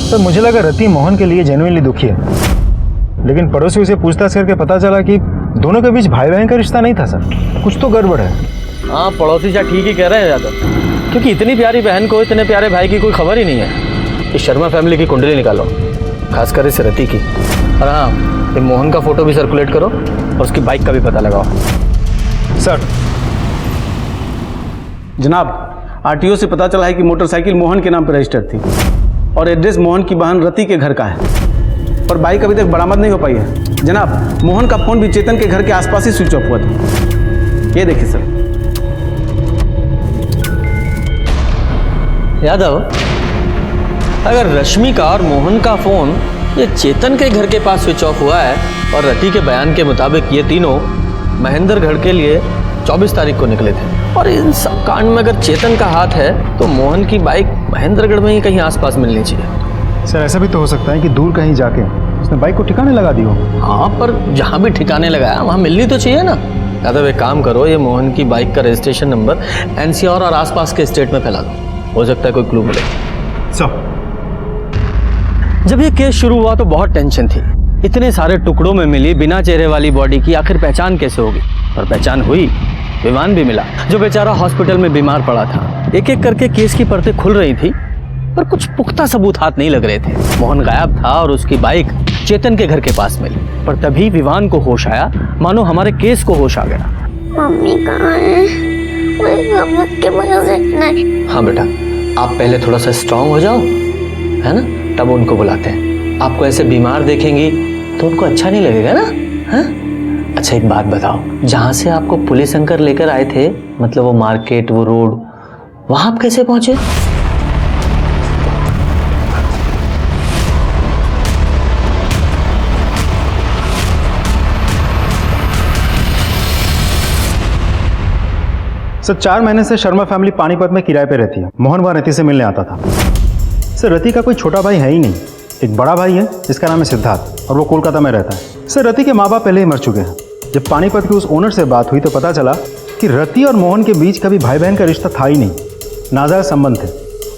सर मुझे लगा रति मोहन के लिए जेन्युइनली दुखी है, लेकिन पड़ोसी से पूछताछ करके पता चला कि दोनों के बीच भाई बहन का रिश्ता नहीं था। सर कुछ तो गड़बड़ है।
हाँ, पड़ोसी क्या ठीक ही कह रहे हैं ज़्यादा, क्योंकि इतनी प्यारी बहन को इतने प्यारे भाई की कोई खबर ही नहीं है। इस शर्मा फैमिली की कुंडली निकालो, खासकर इस रति की। और हाँ, ये मोहन का फोटो भी सर्कुलेट करो और उसकी बाइक का भी पता लगाओ।
सर।
जनाब, आरटीओ से पता चला है कि मोटरसाइकिल मोहन के नाम पर रजिस्टर्ड थी और एड्रेस मोहन की बहन रति के घर का है, पर बाइक अभी तक बरामद नहीं हो पाई है। जनाब, मोहन का फोन भी चेतन के घर के आसपास ही स्विच ऑफ हुआ था। ये देखिए सर।
यादव, अगर रश्मि का और मोहन का फोन ये चेतन के घर के पास स्विच ऑफ हुआ है और रति के बयान के मुताबिक ये तीनों महेंद्रगढ़ के लिए 24 तारीख को निकले थे, और इन सब कांड में अगर चेतन का हाथ है तो मोहन की बाइक महेंद्रगढ़ में ही कहीं आसपास मिलनी चाहिए।
सर ऐसा भी तो हो सकता है कि दूर कहीं जाके उसने बाइक को ठिकाने लगा दी हो।
हाँ, पर जहाँ भी ठिकाने लगाया वहाँ मिलनी तो चाहिए ना। यादव, एक काम करो, ये मोहन की बाइक का रजिस्ट्रेशन नंबर एनसीआर और आसपास के स्टेट में फैला दो, हो सकता है कोई क्लू मिले।
सर,
जब ये केस शुरू हुआ तो बहुत टेंशन थी। इतने सारे टुकड़ों में मिली बिना चेहरे वाली बॉडी की आखिर पहचान कैसे होगी? और पहचान हुई, विमान भी मिला, जो बेचारा हॉस्पिटल में बीमार पड़ा था। एक एक करके केस की परतें खुल रही थी, पर कुछ पुख्ता सबूत हाथ नहीं लग रहे थे। मोहन गायब था और उसकी बाइक चेतन के घर के पास मिली, पर तभी विवान को होश आया, मानो हमारे केस को होश आ गया।
मम्मी कहाँ है? मुझे गलत के वजह से नहीं।
हाँ बेटा, आप पहले थोड़ा सा स्ट्रांग हो जाओ, है ना, तब उनको बुलाते हैं। आपको ऐसे बीमार देखेंगी तो उनको अच्छा नहीं लगेगा ना? हाँ? अच्छा एक बात बताओ, जहाँ से आपको पुलिस अंकल लेकर आए थे, मतलब वो मार्केट, वो रोड, वहाँ आप कैसे पहुँचे?
सर 4 महीने से शर्मा फैमिली पानीपत में किराए पे रहती है। मोहन वहाँ रति से मिलने आता था। सर रति का कोई छोटा भाई है ही नहीं, एक बड़ा भाई है जिसका नाम है सिद्धार्थ और वो कोलकाता में रहता है। सर रति के माँ बाप पहले ही मर चुके हैं। जब पानीपत के उस ओनर से बात हुई तो पता चला कि रति और मोहन के बीच कभी भाई बहन का रिश्ता था ही नहीं, नाजायज संबंध थे,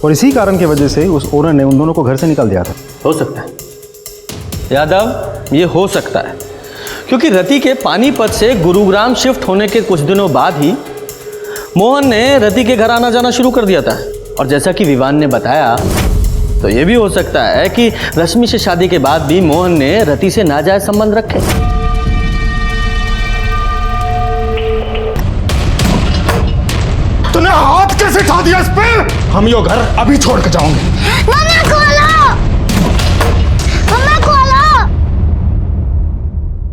और इसी कारण की वजह से उस ओनर ने उन दोनों को घर से निकाल दिया था।
हो सकता है यादव, ये हो सकता है क्योंकि रति के पानीपत से गुरुग्राम शिफ्ट होने के कुछ दिनों बाद ही मोहन ने रति के घर आना जाना शुरू कर दिया था। और जैसा कि विवान ने बताया तो ये भी हो सकता है कि रश्मि से शादी के बाद भी मोहन ने रति से नाजायज संबंध रखे।
तूने हाथ कैसे उठा दिया इस पे? हम यो घर अभी छोड़ के जाओगे।
मम्मा खोलो, मम्मा खोलो,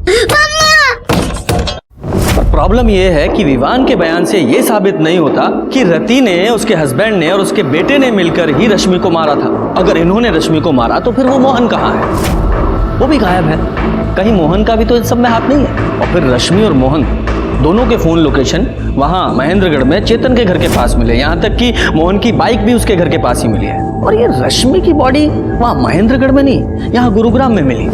मम्मा।
पर प्रॉब्लम ये है कि विवान के बयान से ये साबित नहीं होता कि रति ने, उसके हस्बैंड ने और उसके बेटे ने मिलकर ही रश्मि को मारा था। अगर इन्होंने रश्मि को मारा तो फिर वो मोहन कहाँ है? वो भी गायब है। कहीं मोहन का भी तो इस सब में हाथ नहीं है। और फिर रश्मि और मोहन दोनों के फोन लोकेशन वहाँ महेंद्रगढ़ में चेतन के घर के पास मिले, यहाँ तक कि मोहन की बाइक भी उसके घर के पास ही मिली है। और ये रश्मि की बॉडी वहाँ महेंद्रगढ़ में नहीं, यहाँ गुरुग्राम में मिली।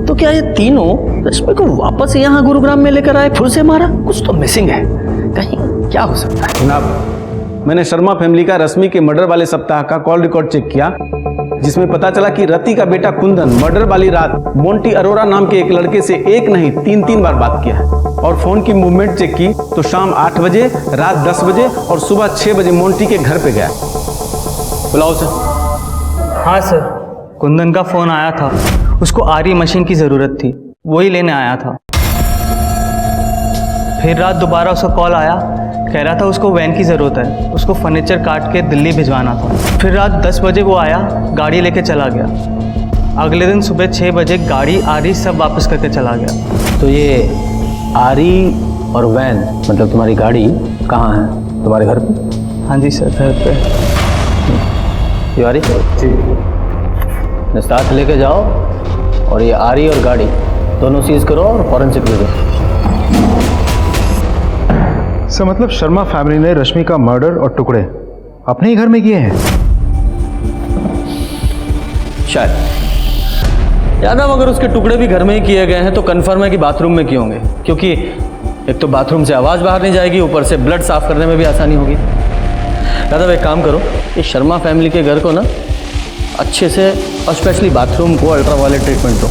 तो क्या ये तीनों रश्मि को वापस यहाँ गुरुग्राम में लेकर आए, फिर से मारा? कुछ तो मिसिंग है, कहीं क्या हो सकता है?
जनाब, मैंने शर्मा फैमिली का रश्मि के मर्डर वाले सप्ताह का कॉल रिकॉर्ड चेक किया, जिसमें पता चला कि रति का बेटा कुंदन मर्डर वाली रात मोंटी अरोरा नाम के एक लड़के से एक नहीं 3 बार बात किया है। और फोन की मूवमेंट चेक की तो शाम 8 बजे, रात 10 बजे और सुबह 6 बजे मोंटी के घर पे गया। बुलाओ सर।
हाँ सर, कुंदन का फोन आया था, उसको आरी मशीन की ज़रूरत थी, वही लेने आया था। फिर रात दोबारा उसका कॉल आया, कह रहा था उसको वैन की ज़रूरत है, उसको फर्नीचर काट के दिल्ली भिजवाना था। फिर रात 10 बजे वो आया, गाड़ी लेके चला गया। अगले दिन सुबह 6 बजे गाड़ी आरी सब वापस करके चला गया।
तो ये आरी और वैन मतलब तुम्हारी गाड़ी कहाँ है? तुम्हारे घर पे?
हाँ जी सर, घर पे।
ये आरी जी साथ लेके जाओ और ये आरी और गाड़ी दोनों सीज करो और फॉरेंसिक भेजो।
सर मतलब शर्मा फैमिली ने रश्मि का मर्डर और टुकड़े अपने ही घर में किए हैं?
शायद। यादव, अगर उसके टुकड़े भी घर में ही किए गए हैं तो कंफर्म है कि बाथरूम में किए होंगे, क्योंकि एक तो बाथरूम से आवाज़ बाहर नहीं जाएगी, ऊपर से ब्लड साफ करने में भी आसानी होगी। यादव, एक काम करो, इस शर्मा फैमिली के घर को ना अच्छे से और स्पेशली बाथरूम को अल्ट्रावायलेट ट्रीटमेंट दो।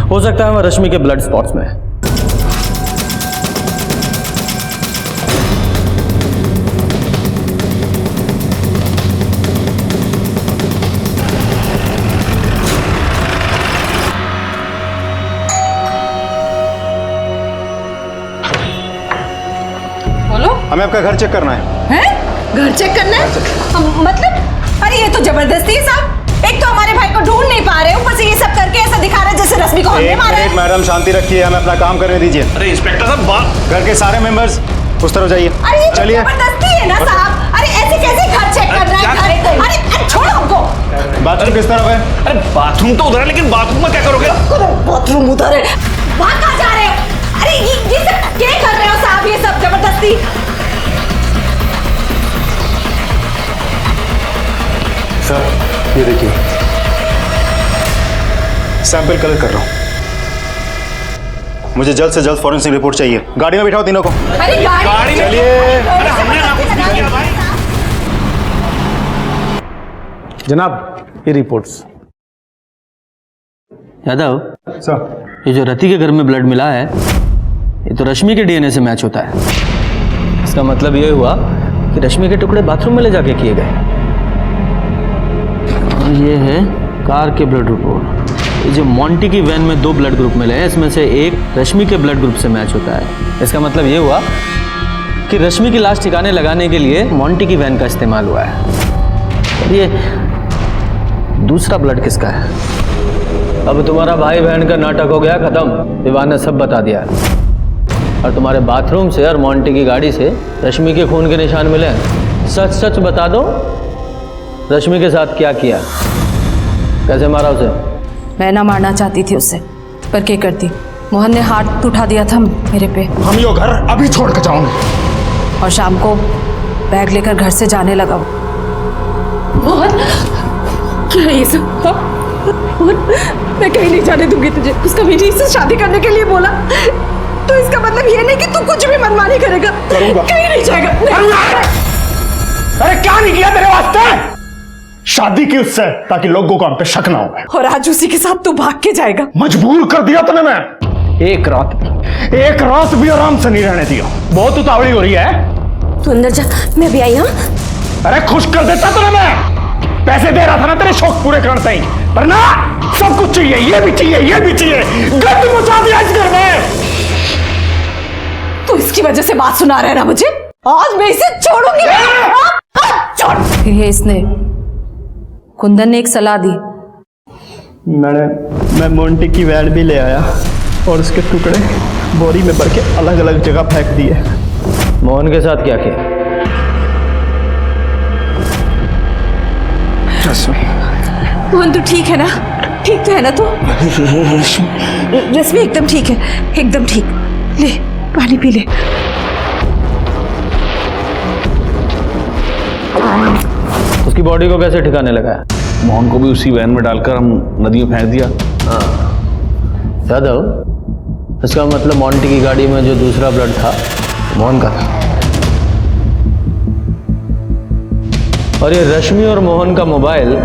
हो सकता है वह रश्मि के ब्लड स्पॉट्स में है।
हमें आपका घर चेक करना है।
हैं? घर चेक करना है? मतलब अरे ये तो जबरदस्ती है साहब। एक तो हमारे भाई को ढूंढ नहीं पा रहे, ऊपर से ये सब करके ऐसा दिखा रहे जैसे रश्मि को हमने मारा है।
मैडम शांति रखिए, हमें अपना काम करने दीजिए।
अरे इंस्पेक्टर साहब,
घर के सारे मेंबर्स उस तरफ जाइए।
अरे ये तो
चलिए।
जबरदस्ती है ना साहब। अरे ऐसे कैसे घर चेक कर रहा है? अरे छोड़ो हमको।
बाथरूम किस तरफ है?
अरे बाथरूम तो उधर है, लेकिन बाथरूम में क्या करोगे?
बाथरूम उधर है, वहाँ कहाँ जा रहे हो? अरे ये सब क्या कर रहे हो साहब? ये सब जबरदस्ती।
सर ये देखिए, सैंपल कलेक्ट कर रहा हूँ। मुझे जल्द से जल्द फॉरेंसिक रिपोर्ट चाहिए। गाड़ी में बिठाओ तीनों को।
अरे गाड़ी में
चलिए।
अरे हमने ना कुछ नहीं किया भाई।
जनाब, ये रिपोर्ट्स।
यादव
सर,
ये जो रति के घर में ब्लड मिला है ये तो रश्मि के डीएनए से मैच होता है। इसका मतलब ये हुआ कि रश्मि के टुकड़े बाथरूम में ले जाके किए गए। और ये है कार के ब्लड रिपोर्ट। ये जो मोंटी की वैन में 2 ब्लड ग्रुप मिले हैं, इसमें से एक रश्मि के ब्लड ग्रुप से मैच होता है। इसका मतलब ये हुआ कि रश्मि की लाश ठिकाने लगाने के लिए मोंटी की वैन का इस्तेमाल हुआ है। और ये दूसरा ब्लड किसका है? अब तुम्हारा भाई बहन का नाटक हो गया खत्म। विवान ने सब बता दिया। और तुम्हारे बाथरूम से और मोंटी की गाड़ी से रश्मि के खून के निशान मिले हैं। सच सच बता दो, रश्मि के साथ क्या किया, कैसे मारा उसे?
मैं ना मारना चाहती थी उसे, पर क्या करती, मोहन ने हाथ उठा दिया था मेरे पे।
हम यो घर अभी छोड़ के जाओगे।
और शाम को बैग लेकर घर से जाने लगा।
मोहन,
क्या है ये सब? हाँ? और मैं कहीं नहीं जाने दूंगी तुझे। उसका मेरी से शादी करने के लिए बोला तो इसका मतलब ये नहीं कि तू कुछ भी मनमानी करेगा।
करूंगा।
कहीं नहीं जाएगा।
अरे क्या नहीं किया तेरे वास्ते? शादी की उससे ताकि लोगों को हम पे शक ना हो।
और आज उसी के साथ तू भाग के जाएगा।
मजबूर कर दिया तूने। मैं एक रात भी आराम से नहीं रहने दिया। बहुत उतावली हो रही है।
तू अंदर जा, मैं भी आई। हाँ
अरे खुश कर देता तूने। मैं पैसे दे रहा था ना तेरे शौक पूरे करने ही, पर ना सब कुछ चाहिए, ये भी चाहिए, ये भी चाहिए। गंद मचा दिया इस घर में।
तू इसकी वजह से बात सुना रहा है ना मुझे। आज मैं इसे छोड़ूंगी। छोड़।
फिर ये इसने कुंदन ने एक सलाह दी।
मैं मोंटी की वैन भी ले आया और उसके टुकड़े बोरी में भर के अलग अलग जगह फेंक दिए।
मोहन के साथ क्या किया?
मोहन तू ठीक है ना? ठीक तो है ना तू? रश्मि एकदम ठीक है, एकदम ठीक। ले पानी पी ले।
उसकी बॉडी को कैसे ठिकाने लगाया?
मोहन को भी उसी वैन में डालकर हम नदी में फेंक दिया।
यादव, इसका मतलब मोंटी की गाड़ी में जो दूसरा ब्लड था मोहन का था। और ये रश्मि और मोहन का मोबाइल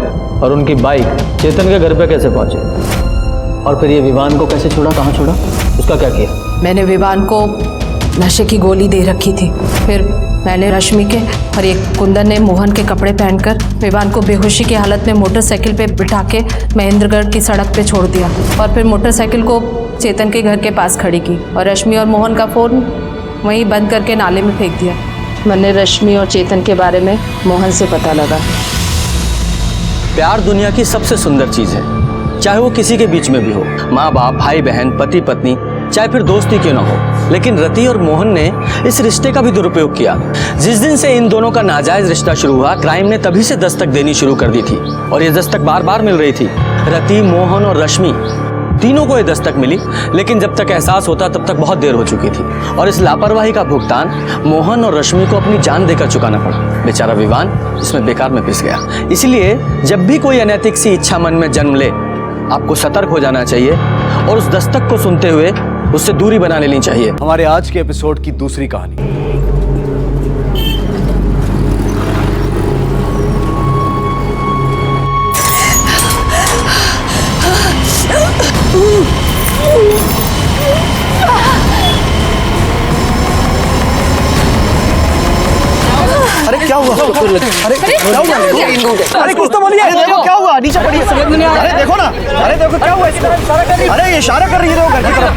और उनकी बाइक चेतन के घर पे कैसे पहुंचे? और फिर ये विवान को कैसे छोड़ा, कहाँ छोड़ा, उसका क्या किया?
मैंने विवान को नशे की गोली दे रखी थी। फिर मैंने रश्मि के और एक कुंदन ने मोहन के कपड़े पहनकर विवान को बेहोशी की हालत में मोटरसाइकिल पे बिठा के महेंद्रगढ़ की सड़क पे छोड़ दिया और फिर मोटरसाइकिल को चेतन के घर के पास खड़ी की और रश्मि और मोहन का फ़ोन वहीं बंद करके नाले में फेंक दिया। मैंने रश्मि और चेतन के बारे में मोहन से पता लगा।
प्यार दुनिया की सबसे सुंदर चीज है, चाहे वो किसी के बीच में भी हो, माँ बाप, भाई बहन, पति पत्नी, चाहे फिर दोस्ती क्यों ना हो। लेकिन रति और मोहन ने इस रिश्ते का भी दुरुपयोग किया। जिस दिन से इन दोनों का नाजायज रिश्ता शुरू हुआ, क्राइम ने तभी से दस्तक देनी शुरू कर दी थी और ये दस्तक बार बार मिल रही थी। रति, मोहन और रश्मि तीनों को ये दस्तक मिली, लेकिन जब तक एहसास होता तब तक बहुत देर हो चुकी थी और इस लापरवाही का भुगतान मोहन और रश्मि को अपनी जान देकर चुकाना पड़ा। बेचारा विवान इसमें बेकार में पिस गया। इसलिए जब भी कोई अनैतिक सी इच्छा मन में जन्म ले, आपको सतर्क हो जाना चाहिए और उस दस्तक को सुनते हुए उससे दूरी बना लेनी चाहिए।
हमारे आज के एपिसोड की दूसरी कहानी। अरे क्या हुआ? अरे क्या हुआ? अरे कुछ तो बोलिए। देखो क्या हुआ? नीचे पड़ी। अरे देखो ना, अरे देखो क्या हुआ इसको? अरे ये इशारा कर रही है घर की तरफ।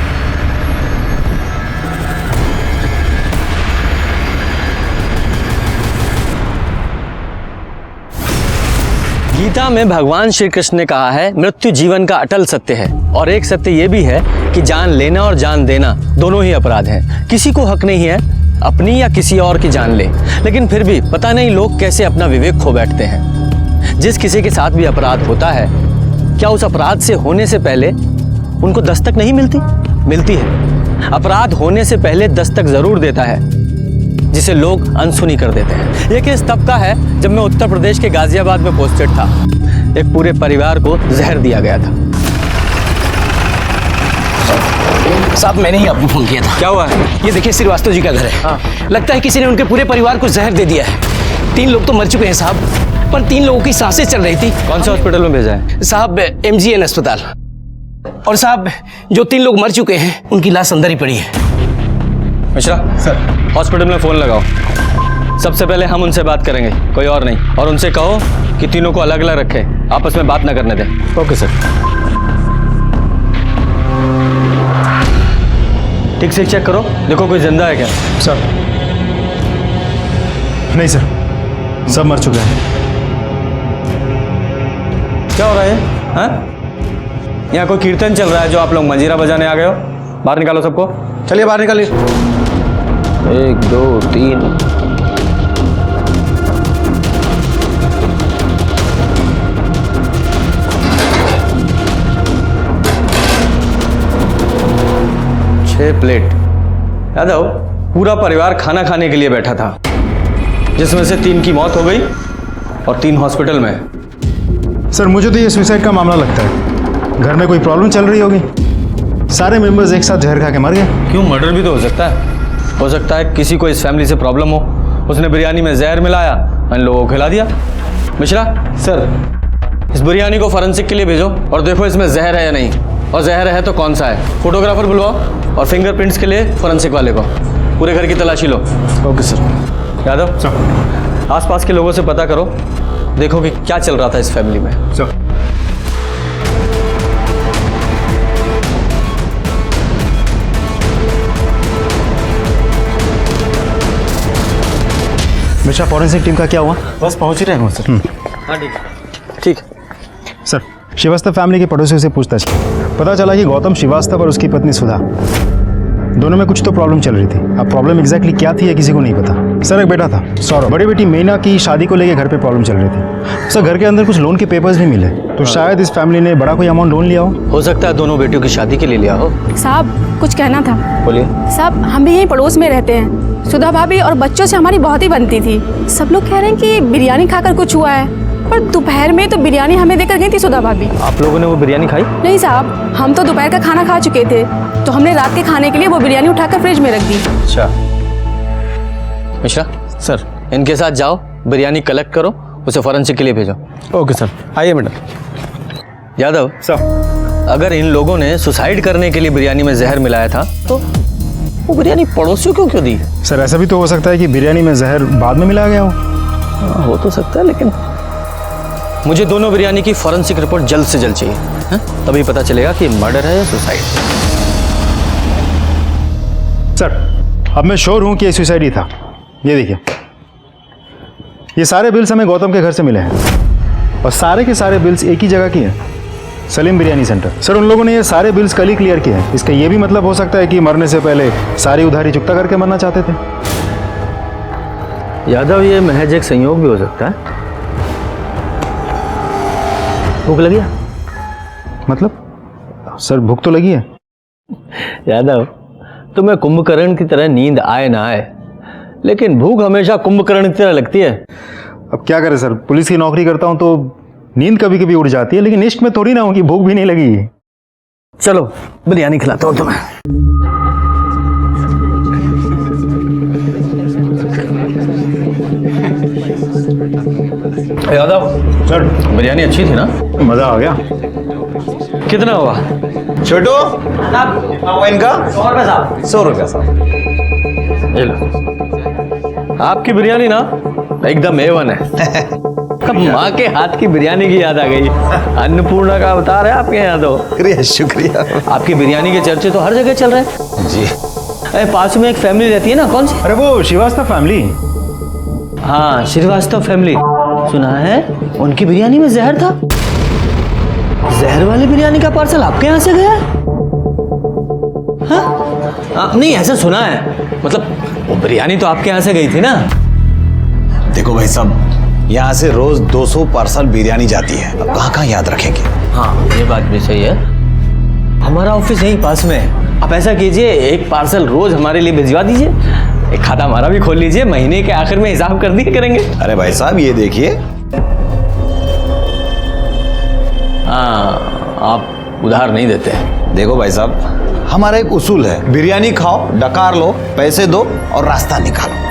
गीता में भगवान श्री कृष्ण ने कहा है, मृत्यु जीवन का अटल सत्य है। और एक सत्य ये भी है कि जान लेना और जान देना दोनों ही अपराध हैं। किसी को हक नहीं है अपनी या किसी और की जान ले, लेकिन फिर भी पता नहीं लोग कैसे अपना विवेक खो बैठते हैं। जिस किसी के साथ भी अपराध होता है, क्या उस अपराध से होने से पहले उनको दस्तक नहीं मिलती? मिलती है। अपराध होने से पहले दस्तक जरूर देता है, जिसे लोग अनसुनी कर देते हैं। ये केस तब का है जब मैं उत्तर प्रदेश के गाजियाबाद में पोस्टेड था। एक पूरे परिवार को जहर दिया गया था।
साहब मैंने ही आपको फोन किया था।
क्या हुआ है?
ये देखिए श्रीवास्तव जी का घर है। लगता है किसी ने उनके पूरे परिवार को जहर दे दिया है। 3 लोग तो मर चुके हैं साहब, पर 3 लोगों की सांसें चल रही थी।
कौन से हॉस्पिटल में भेजा है?
साहब MGN अस्पताल। और साहब जो 3 लोग मर चुके हैं उनकी लाश अंदर ही पड़ी है।
मिश्रा सर, हॉस्पिटल में फोन लगाओ। सबसे पहले हम उनसे बात करेंगे, कोई और नहीं। और उनसे कहो कि तीनों को अलग अलग रखे, आपस में बात ना करने दें। Okay sir. ठीक से चेक करो, देखो कोई जिंदा है क्या।
सर नहीं सर, सब मर चुके हैं।
क्या हो रहा है? हाँ, यहाँ कोई कीर्तन चल रहा है जो आप लोग मंजीरा बजाने आ गए हो? बाहर निकालो सबको।
चलिए बाहर निकालिए।
1 2 3। प्लेट। यादव, पूरा परिवार खाना खाने के लिए बैठा था, जिसमें से 3 की मौत हो गई और 3 हॉस्पिटल में।
सर मुझे तो ये सुसाइड का मामला लगता है। घर में कोई प्रॉब्लम चल रही होगी, सारे मेंबर्स एक साथ जहर खा के मर गए।
क्यों, मर्डर भी तो हो सकता है किसी को इस फैमिली से प्रॉब्लम हो, उसने बिरयानी में जहर मिलाया, इन लोगों को खिला दिया। मिश्रा
सर,
इस बिरयानी को फॉरेंसिक के लिए भेजो और देखो इसमें जहर है या नहीं, और जहर है तो कौन सा है। फोटोग्राफर बुलवाओ और फिंगरप्रिंट्स के लिए फॉरेंसिक वाले को। पूरे घर की तलाशी लो।
Okay sir.
यादव
सर,
आसपास के लोगों से पता करो, देखो कि क्या चल रहा था इस फैमिली में।
सर। मिश्रा, फॉरेंसिक टीम का क्या हुआ?
बस पहुंच ही रहे हैं सर।
हाँ ठीक।
सर, श्रीवास्तव फैमिली के पड़ोसियों से पूछताछ की, पता चला कि गौतम श्रीवास्तव और उसकी पत्नी सुधा दोनों में कुछ तो प्रॉब्लम चल रही थी। अब प्रॉब्लम एग्जैक्टली क्या थी ये किसी को नहीं पता। सर, एक बेटा था सौरभ, बड़ी बेटी मीना की शादी को लेकर घर पे प्रॉब्लम चल रही थी। सर, घर के अंदर कुछ लोन के पेपर्स भी मिले, तो शायद इस फैमिली ने बड़ा कोई अमाउंट लोन लिया
हो सकता है दोनों बेटियों की शादी के लिए लिया हो।
साहब, कुछ कहना था।
बोलिए।
साहब, हम भी यहीं पड़ोस में रहते हैं। सुधा भाभी और बच्चों से हमारी बहुत ही बनती थी। सब लोग कह रहे हैं कि बिरयानी खाकर कुछ हुआ है, पर दोपहर में तो बिरयानी हमें देकर गई थी सुधा भाभी।
आप लोगों ने वो बिरयानी खाई?
नहीं साहब, हम तो दोपहर का खाना खा चुके थे, तो हमने रात के खाने के लिए वो बिरयानी उठाकर फ्रिज में रख दी।
अच्छा। मिश्रा
सर,
इनके साथ जाओ, बिरयानी कलेक्ट करो, उसे फॉरेंसिक के लिए भेजो।
Okay sir. आइए मैडम।
यादव
सर,
अगर इन लोगों ने सुसाइड करने के लिए बिरयानी में जहर मिलाया था तो वो बिरयानी पड़ोसियों को क्यों दी?
सर, ऐसा भी तो हो सकता है कि बिरयानी में जहर बाद में मिलाया गया
हो तो सकता है, लेकिन मुझे दोनों बिरयानी की फॉरेंसिक रिपोर्ट जल्द से जल्द चाहिए, है? तभी पता चलेगा कि मर्डर है या सुसाइड।
सर, अब मैं श्योर हूं कि ये सुसाइड ही था। ये देखिए, ये सारे बिल्स हमें गौतम के घर से मिले हैं और सारे के सारे बिल्स एक ही जगह की हैं, सलीम बिरयानी सेंटर। सर, उन लोगों ने ये सारे बिल्स कल ही क्लियर किए हैं। इसका ये भी मतलब हो सकता है कि मरने से पहले सारी उधारी चुकता करके मरना चाहते थे।
यादव, ये महज एक संयोग भी हो सकता है। भूख लगी है?
मतलब सर, भूख तो लगी है।
यादव, तुम्हें कुंभकर्ण की तरह नींद आए ना आए, लेकिन भूख हमेशा कुंभकर्ण की तरह लगती है।
अब क्या करें सर, पुलिस की नौकरी करता हूं तो नींद कभी कभी उड़ जाती है, लेकिन इश्क में थोड़ी ना हो कि भूख भी नहीं लगी।
चलो बिरयानी खिलाता हूं तुम्हें। यादव
सर,
बिरयानी अच्छी थी ना?
मजा आ गया।
कितना हुआ?
छोटू, इनका 100 रुपये साहब। 100 रुपये साहब।
ये लो। आपकी बिरयानी ना एकदम A1 है। माँ के हाथ की बिरयानी की याद आ गई। अन्नपूर्णा का अवतार है आपके यहाँ तो।
शुक्रिया शुक्रिया।
आपकी बिरयानी के चर्चे तो हर जगह चल रहे हैं
जी।
अरे पास में एक फैमिली रहती है ना, कौन सी?
अरे वो श्रीवास्तव फैमिली।
हाँ, श्रीवास्तव फैमिली। सुना है उनकी बिरयानी में जहर था। जहर वाली बिरयानी का पार्सल आपके यहाँ से गया? हाँ? नहीं, ऐसा सुना है, मतलब वो बिरयानी तो आपके यहाँ से गई थी ना?
देखो भाई साहब, यहाँ से रोज 200 पार्सल बिरयानी जाती है, अब कहाँ कहाँ याद रखेंगे।
हाँ, ये बात भी सही है। हमारा ऑफिस यहीं पास में है। आप ऐसा कीजिए, एक पार्सल रोज हमारे लिए भिजवा दीजिए, एक खाता हमारा भी खोल लीजिए, महीने के आखिर में हिसाब कर दिए करेंगे।
अरे भाई साहब, ये देखिए।
हाँ, आप उधार नहीं देते हैं।
देखो भाई साहब, हमारा एक उसूल है, बिरयानी खाओ, डकार लो, पैसे दो और रास्ता निकालो।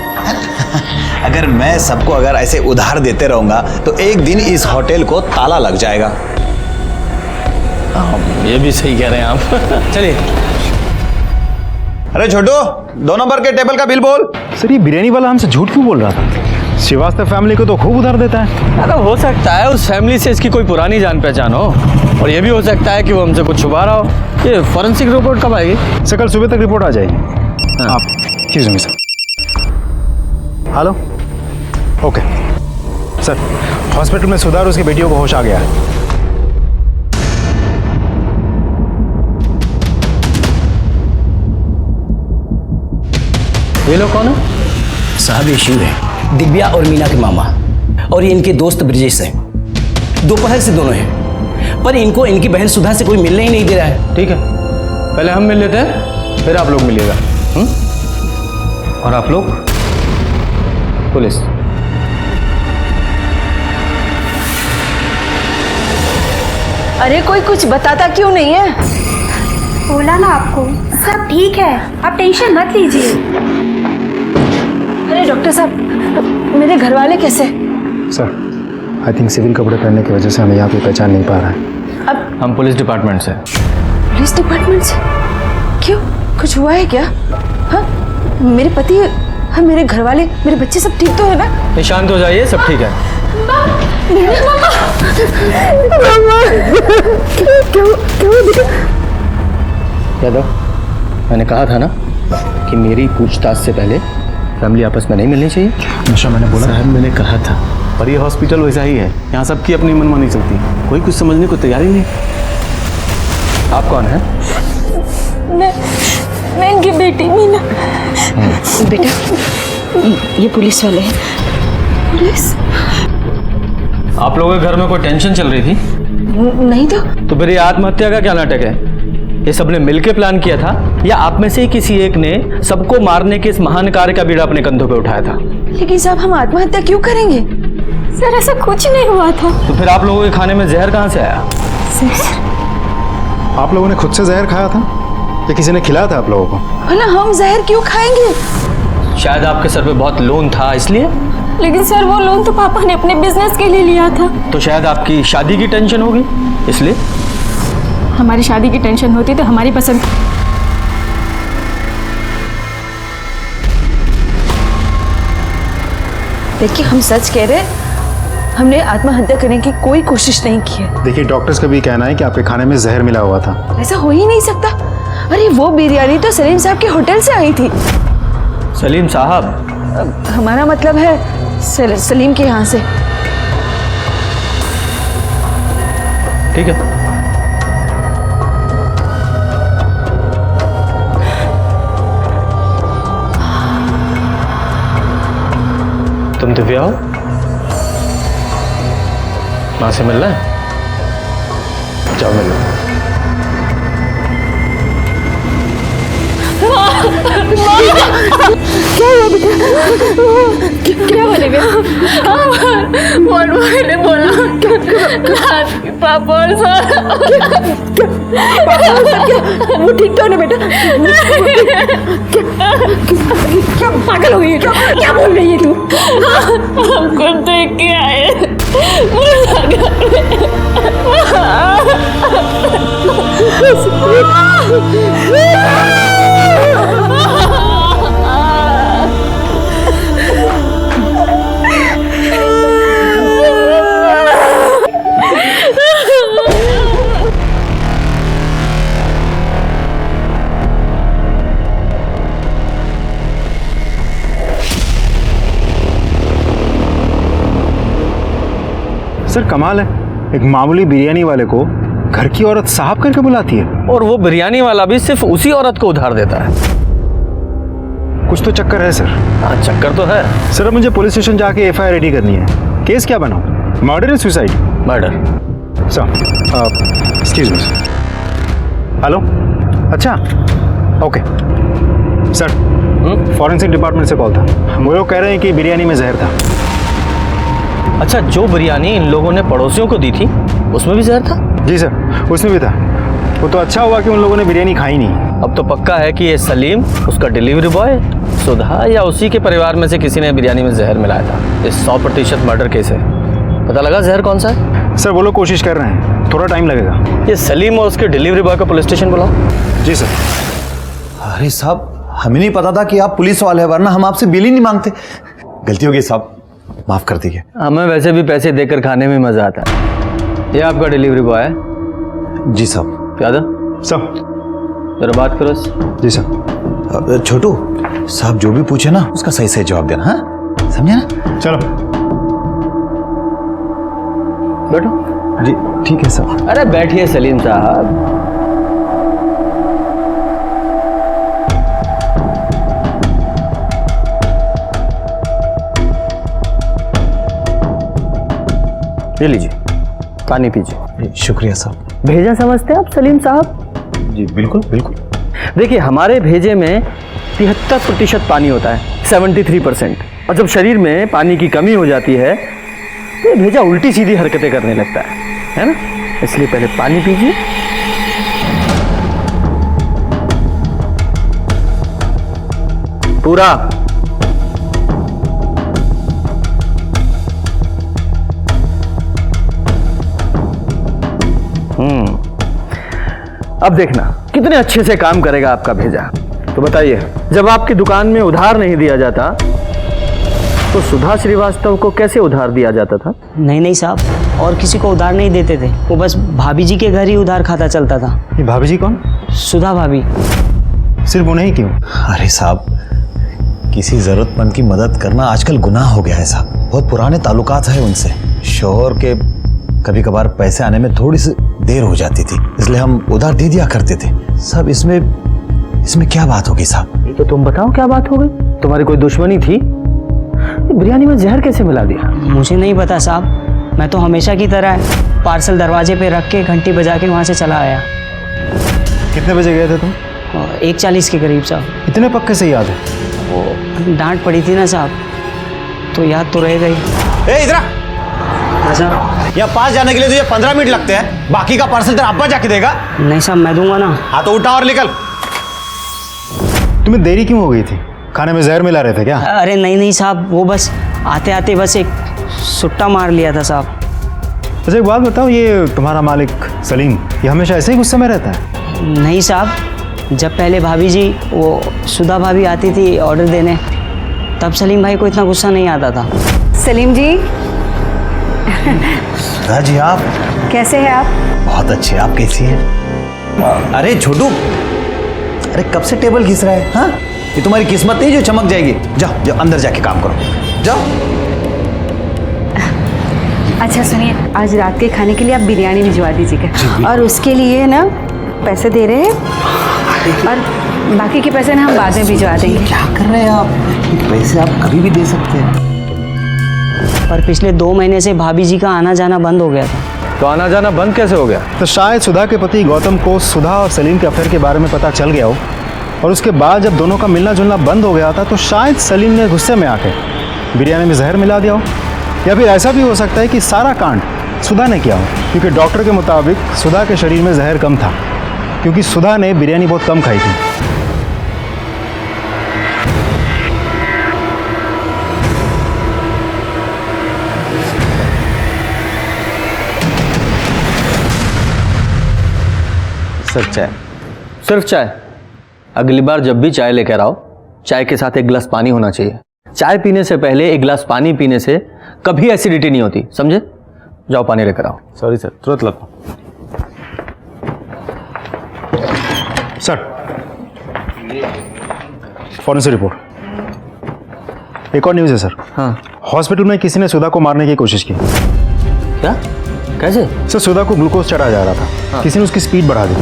अगर मैं सबको अगर ऐसे उधार देते रहूंगा तो एक दिन इस होटल को ताला लग जाएगा।
ये भी सही कह रहे हैं आप। चलिए।
अरे छोटू, 2 नंबर के टेबल का बिल बोल।
सर, ये बिरयानी वाला हमसे झूठ क्यों बोल रहा था? श्रीवास्तव फैमिली को तो खूब उधार देता है।
अरे हो सकता है उस फैमिली से इसकी कोई पुरानी जान पहचान हो, और ये भी हो सकता है कि वो हमसे कुछ छुपा रहा हो। ये फॉरेंसिक रिपोर्ट कब आएगी?
सर, कल सुबह तक रिपोर्ट आ जाएगी।
हाँ।
आप किस होंगे sir? Hello, okay sir. Hospital में सुधार, उसकी बेटियों को होश आ गया है।
ये लोग कौन है?
साहब, ये शिव है, दिव्या और मीना के मामा, और ये इनके दोस्त ब्रजेश हैं। दोपहर से दोनों हैं, पर इनको इनकी बहन सुधा से कोई मिलने ही नहीं दे रहा है।
ठीक है, पहले हम मिल लेते हैं, फिर आप लोग मिलिएगा। और आप लोग पुलिस।
अरे कोई कुछ बताता क्यों नहीं है?
बोला ना आपको, सब ठीक है, आप टेंशन मत लीजिए।
अरे डॉक्टर साहब, मेरे घर वाले कैसे?
सर, आई थिंक सिविल कपड़े पहनने की वजह से हमें यहाँ पे पहचान नहीं पा रहा है।
अब
हम पुलिस डिपार्टमेंट से।
पुलिस डिपार्टमेंट से? क्यों, कुछ हुआ है क्या? हाँ, मेरे पति, हाँ मेरे घर वाले, मेरे बच्चे सब ठीक तो है ना?
शांत हो जाइए, सब ठीक है। यादव, मैंने कहा था ना कि मेरी पूछताछ से पहले फैमिली आपस में नहीं मिलनी चाहिए।
नशा मैंने बोला।
साहब मैंने कहा था, पर ये हॉस्पिटल वैसा ही है, यहाँ सबकी अपनी मनमानी चलती, कोई कुछ समझने को तैयार ही नहीं।
आप कौन हैं?
मैं इनकी बेटी मीना।
बेटा, ये पुलिस वाले हैं। पुलिस?
आप लोगों के घर में कोई टेंशन चल रही थी?
नहीं
तो फिर ये आत्महत्या का क्या नाटक है? ये सबने मिलकर प्लान किया था या आप में से किसी एक ने सबको मारने के इस महान कार्य का बीड़ा अपने कंधों पे उठाया था?
लेकिन साहब, हम आत्महत्या क्यों करेंगे?
सर ऐसा कुछ नहीं हुआ था।
तो फिर आप लोगों के खाने में जहर कहाँ से आया?
आप लोगों ने खुद से जहर खाया था या किसी ने खिलाया था आप लोगों को?
भला हम जहर क्यों खाएंगे?
शायद आपके सर पे बहुत लोन था इसलिए।
लेकिन सर वो लोन तो पापा ने अपने बिजनेस के लिए लिया था।
तो शायद आपकी शादी की टेंशन होगी इसलिए।
हमारी शादी की टेंशन होती तो हमारी पसंद।
देखिए, हम सच कह रहे हैं, हमने आत्महत्या करने की कोई कोशिश नहीं की है।
देखिए, डॉक्टर्स का भी कहना है कि आपके खाने में जहर मिला हुआ था।
ऐसा हो ही नहीं सकता। अरे वो बिरयानी तो सलीम साहब के होटल से आई थी।
सलीम साहब?
हमारा मतलब है सलीम के यहाँ से।
ठीक है, तुम दिव्या हो? माँ से मिलना है? जाओ मिल लो।
क्या हुआ बेटा? क्या बोले मैंने बोला पापा और वो ठीक तो है ना बेटा? क्या पागल हो गई है? क्या बोल रही है तू? हमको देख के आए।
सर कमाल है, एक मामूली बिरयानी वाले को घर की औरत साहब करके बुलाती है।
और वो बिरयानी वाला भी सिर्फ उसी औरत को उधार देता है।
कुछ तो चक्कर है सर।
हाँ, चक्कर तो है
सर। अब मुझे पुलिस स्टेशन जाके एफआईआर रेडी करनी है। केस क्या बनाऊं? मर्डर या suicide?
Murder.
Sir, excuse me. Hello, अच्छा, ओके सर। फॉरेंसिक डिपार्टमेंट से कॉल था। वो लोग कह रहे हैं कि बिरयानी में जहर था।
अच्छा, जो बिरयानी इन लोगों ने पड़ोसियों को दी थी उसमें भी जहर था?
जी सर, उसमें भी था। वो तो अच्छा हुआ कि उन लोगों ने बिरयानी खाई नहीं।
अब तो पक्का है कि ये सलीम, उसका डिलीवरी बॉय, सुधा या उसी के परिवार में से किसी ने बिरयानी में जहर मिलाया था। ये 100% मर्डर केस है। पता लगा जहर कौन सा है?
सर वो लोग कोशिश कर रहे हैं, थोड़ा टाइम लगेगा।
ये सलीम और उसके डिलीवरी बॉय को पुलिस स्टेशन बुलाओ।
जी सर।
अरे साहब, हमें नहीं पता था कि आप पुलिस वाले हैं, वरना हम आपसे बिल ही नहीं मांगते। गलती हो गई साहब, माफ कर दीजिए।
हमें वैसे भी पैसे देकर खाने में मजा आता है। ये आपका डिलीवरी बॉय है?
जी साहब।
यादव
सर,
जरा बात करो।
जी सर।
छोटू साहब, जो भी पूछे ना उसका सही सही जवाब देना, हाँ? समझे ना?
चलो
बैठो।
जी ठीक है सर।
अरे बैठिए सलीम साहब। ये लीजिए, पानी पीजिए।
शुक्रिया साहब।
भेजा समझते हैं आप सलीम साहब?
जी बिल्कुल बिल्कुल।
देखिए, हमारे भेजे में 73% पानी होता है, 73%। और जब शरीर में पानी की कमी हो जाती है तो ये भेजा उल्टी सीधी हरकतें करने लगता है ना? इसलिए पहले पानी पीजिए। पूरा। अब देखना कितने अच्छे से काम करेगा आपका भेजा। तो बताइए, जब आपकी दुकान में उधार नहीं दिया जाता तो सुधा श्रीवास्तव को कैसे उधार दिया जाता था?
नहीं साहब, और किसी को उधार नहीं देते थे, वो बस भाभी जी के घर ही उधार खाता चलता था।
ये भाभी जी कौन?
सुधा भाभी।
सिर्फ उन्हें ही क्यों?
अरे साहब, किसी जरूरतमंद की मदद करना आजकल गुनाह हो गया है साहब। बहुत पुराने ताल्लुकात है उनसे। शोहर के कभी कभार पैसे आने में थोड़ी सी देर हो जाती थी, इसलिए हम उधार दे दिया करते थे। सब इसमें क्या बात होगी साहब?
तो तुम बताओ क्या बात हो गई? तुम्हारी कोई दुश्मनी थी? बिरयानी में जहर कैसे मिला दिया?
मुझे नहीं पता साहब, मैं तो हमेशा की तरह पार्सल दरवाजे पे रख के घंटी बजा के वहाँ से चला आया।
कितने बजे गए थे तुम?
1:40 के करीब साहब।
इतने पक्के से याद है?
वो डांट पड़ी थी ना साहब, तो याद तो रह गई।
इधर यहाँ पास जाने के लिए तुझे 15 मिनट लगते हैं, बाकी का पार्सल तेरा अब्बा जाके देगा।
नहीं साहब, मैं दूंगा ना।
हाँ तो उठा और निकल।
तुम्हें देरी क्यों हो गई थी? खाने में जहर मिला रहे थे क्या?
अरे नहीं साहब, वो बस आते आते बस एक सुट्टा मार लिया था साहब।
अच्छा एक बात बताओ, ये तुम्हारा मालिक सलीम ये हमेशा ऐसे ही गुस्से में रहता है?
नहीं साहब, जब पहले भाभी जी वो सुधा भाभी आती थी ऑर्डर देने, तब सलीम भाई को इतना गुस्सा नहीं आता था।
सलीम जी।
सुधा जी आप
कैसे हैं आप?
बहुत अच्छे, आप कैसी हैं? अरे छोटू, अरे कब से टेबल घिस रहा है? हाँ, ये तुम्हारी किस्मत नहीं जो चमक जाएगी। जाओ जाओ अंदर जाके काम करो, जाओ।
अच्छा सुनिए, आज रात के खाने के लिए आप बिरयानी भिजवा दीजिएगा, और उसके लिए ना पैसे दे रहे हैं, और बाकी के पैसे ना हम बाद में भिजवा देंगे।
क्या कर रहे हैं आप? पैसे आप कभी भी दे सकते हैं।
पर पिछले 2 महीने से भाभी जी का आना जाना बंद हो गया था।
तो आना जाना बंद कैसे हो गया?
तो शायद सुधा के पति गौतम को सुधा और सलीम के अफेयर के बारे में पता चल गया हो, और उसके बाद जब दोनों का मिलना जुलना बंद हो गया था तो शायद सलीम ने गुस्से में आके बिरयानी में जहर मिला दिया हो। या फिर ऐसा भी हो सकता है कि सारा कांड सुधा ने किया हो, क्योंकि डॉक्टर के मुताबिक सुधा के शरीर में जहर कम था, क्योंकि सुधा ने बिरयानी बहुत कम खाई थी।
सिर्फ चाय? सिर्फ चाय? अगली बार जब भी चाय लेकर आओ, चाय के साथ एक गिलास पानी होना चाहिए। चाय पीने से पहले एक गिलास पानी पीने से कभी एसिडिटी नहीं होती, समझे? जाओ पानी लेकर आओ।
सॉरी सर, तुरंत लाता हूं।
Sir, forensic report. एक और न्यूज़ है सर।
हाँ।
हॉस्पिटल में किसी ने सुधा को मारने की कोशिश की।
क्या? कैसे?
सर, सुधा को ग्लूकोज चढ़ाया जा रहा था।
हाँ।
किसी ने उसकी स्पीड बढ़ा दी।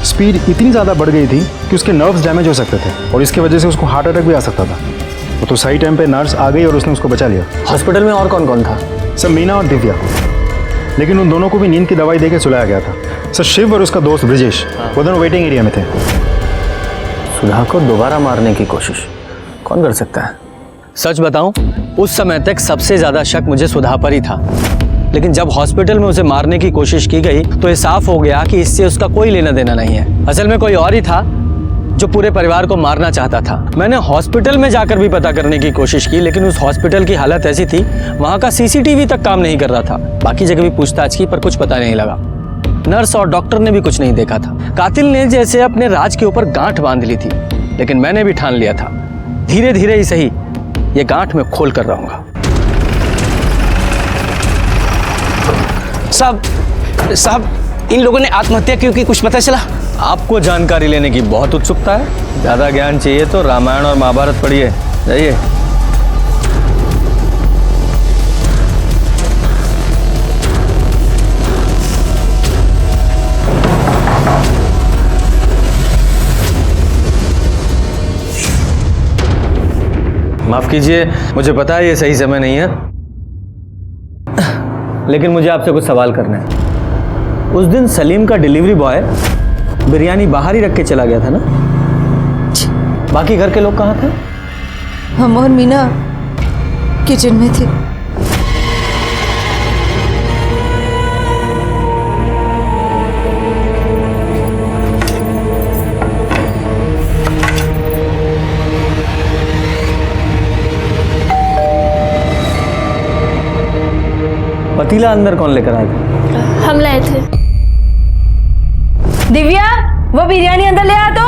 स्पीड इतनी ज़्यादा बढ़ गई थी कि उसके नर्व्स डैमेज हो सकते थे, और इसकी वजह से उसको हार्ट अटैक भी आ सकता था। तो सही टाइम पे नर्स आ गई और उसने उसको बचा लिया।
हॉस्पिटल में और कौन कौन था?
सर, मीना और दिव्या, लेकिन उन दोनों को भी नींद की दवाई देकर सुलाया गया था। सर, शिव और उसका दोस्त ब्रिजेश वो दोनों वेटिंग एरिया में थे।
सुधा को दोबारा मारने की कोशिश कौन कर सकता है? सच बताऊं, उस समय तक सबसे ज्यादा शक मुझे सुधा पर ही था, लेकिन जब हॉस्पिटल में उसे मारने की कोशिश की गई तो ये साफ हो गया कि इससे उसका कोई लेना देना नहीं है। असल में कोई और ही था जो पूरे परिवार को मारना चाहता था। मैंने हॉस्पिटल में जाकर भी पता करने की कोशिश की, लेकिन उस हॉस्पिटल की हालत ऐसी थी, वहां का सीसीटीवी तक काम नहीं कर रहा था। बाकी जगह भी पूछताछ की पर कुछ पता नहीं लगा। नर्स और डॉक्टर ने भी कुछ नहीं देखा था। कातिल ने जैसे अपने राज के ऊपर गांठ बांध ली थी, लेकिन मैंने भी ठान लिया था, धीरे धीरे ही सही ये गांठ में खोल कर रहूंगा।
साहब, इन लोगों ने आत्महत्या क्यों की, कुछ पता चला?
आपको जानकारी लेने की बहुत उत्सुकता है? ज्यादा ज्ञान चाहिए तो रामायण और महाभारत पढ़िए। जाइए। माफ कीजिए, मुझे पता है ये सही समय नहीं है, लेकिन मुझे आपसे कुछ सवाल करना है। उस दिन सलीम का डिलीवरी बॉय बिरयानी बाहर ही रख के चला गया था ना? बाकी घर के लोग कहाँ थे?
हम और मीना किचन में थे।
पतीला अंदर कौन लेकर आया?
हम लाए थे।
दिव्या, वो बिरयानी अंदर ले आ तो।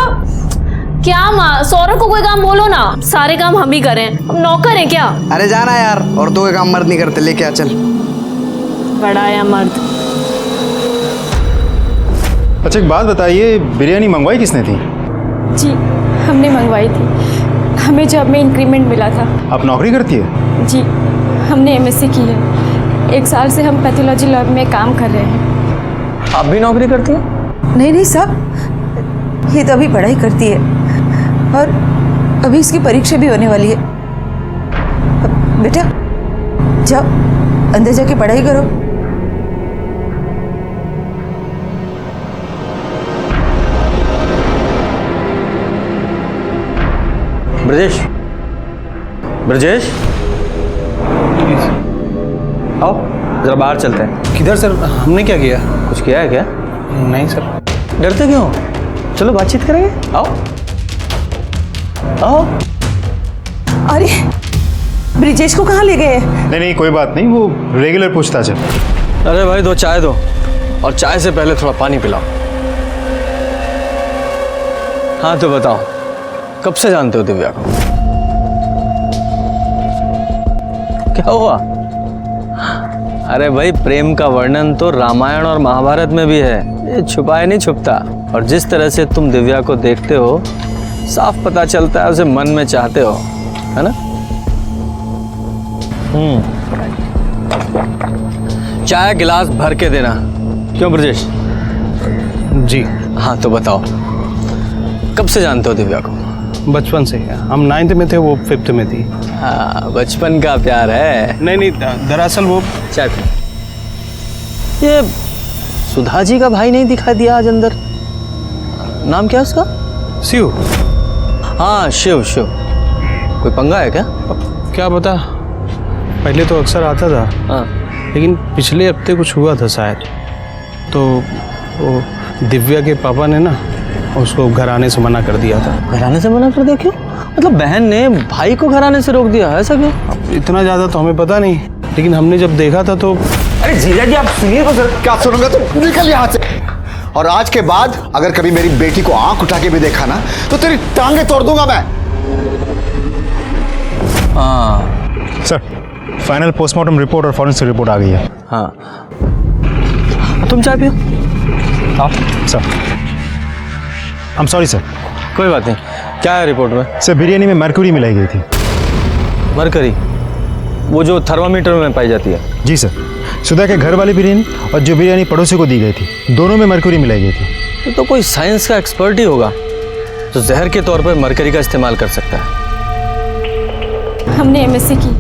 क्या माँ, सौरभ को कोई काम बोलो ना, सारे काम हम ही करें, हम नौकर हैं क्या?
अरे जाना यार, औरतों के काम मर्द नहीं करते, लेके आ चल।
बड़ा आया मर्द।
अच्छा एक बात बताइए, बिरयानी मंगवाई किसने थी?
जी हमने मंगवाई थी, हमें जॉब में इंक्रीमेंट मिला था।
आप नौकरी करती है?
जी हमने एमएससी की है, 1 साल से हम पैथोलॉजी लैब में काम कर रहे हैं।
आप भी नौकरी करती हैं?
नहीं साहब, ये तो अभी पढ़ाई करती है और अभी इसकी परीक्षा भी होने वाली है। बेटा जाओ अंदर जाके पढ़ाई करो।
ब्रजेश, ब्रजेश, आओ जरा बाहर चलते हैं।
किधर सर? हमने क्या किया?
कुछ किया है क्या?
नहीं सर।
डरते क्यों? चलो बातचीत करेंगे, आओ आओ।
अरे ब्रिजेश को कहाँ ले गए?
नहीं कोई बात नहीं, वो रेगुलर पूछताछ है।
अरे भाई 2 चाय दो, और चाय से पहले थोड़ा पानी पिलाओ। हाँ तो बताओ, कब से जानते हो दिव्या को? क्या हुआ? अरे भाई प्रेम का वर्णन तो रामायण और महाभारत में भी है, ये छुपाए नहीं छुपता। और जिस तरह से तुम दिव्या को देखते हो, साफ पता चलता है उसे मन में चाहते हो, है ना? चाय गिलास भर के देना। क्यों ब्रजेश?
जी
हाँ तो बताओ, कब से जानते हो दिव्या को?
बचपन से। हम 9th में थे, वो 5th में थी।
हाँ बचपन का प्यार है।
नहीं दरअसल वो
चाय पी। ये सुधा जी का भाई नहीं दिखाई दिया आज अंदर? नाम क्या है उसका?
शिव।
हाँ शिव। कोई पंगा है क्या?
अब क्या पता, पहले तो अक्सर आता था।
हाँ।
लेकिन पिछले हफ्ते कुछ हुआ था शायद, तो वो दिव्या के पापा ने ना उसको घर आने से मना कर दिया था।
घर आने से मना कर दिया? क्यों? मतलब बहन ने भाई को घर आने से रोक दिया है, ऐसा क्यों?
इतना ज़्यादा तो हमें पता नहीं, लेकिन हमने जब देखा था तो।
अरे जीजा जी आप सुनिए तो सर। क्या सुनूंगा? तो निकल यहाँ से। और आज के बाद अगर कभी मेरी बेटी को आंख उठा के भी देखा ना, तो तेरी टांगे तोड़ दूंगा मैं।
हाँ
सर, फाइनल पोस्टमार्टम रिपोर्ट और फॉरेंसिक रिपोर्ट आ गई है।
हाँ तुम चाय पियो।
हाँ sir. I am sorry sir.
कोई बात नहीं। क्या है रिपोर्ट में?
सर बिरयानी में मरक्यूरी मिलाई गई थी।
मरकरी? वो जो थर्मामीटर में पाई जाती है?
जी सर। सुधा के घर वाली बिरयानी और जो बिरयानी पड़ोसी को दी गई थी, दोनों में मरक्यूरी मिलाई गई थी।
ये तो कोई साइंस का एक्सपर्ट ही होगा जो जहर के तौर पर मरकरी का इस्तेमाल कर सकता है।
हमने एमएससी की,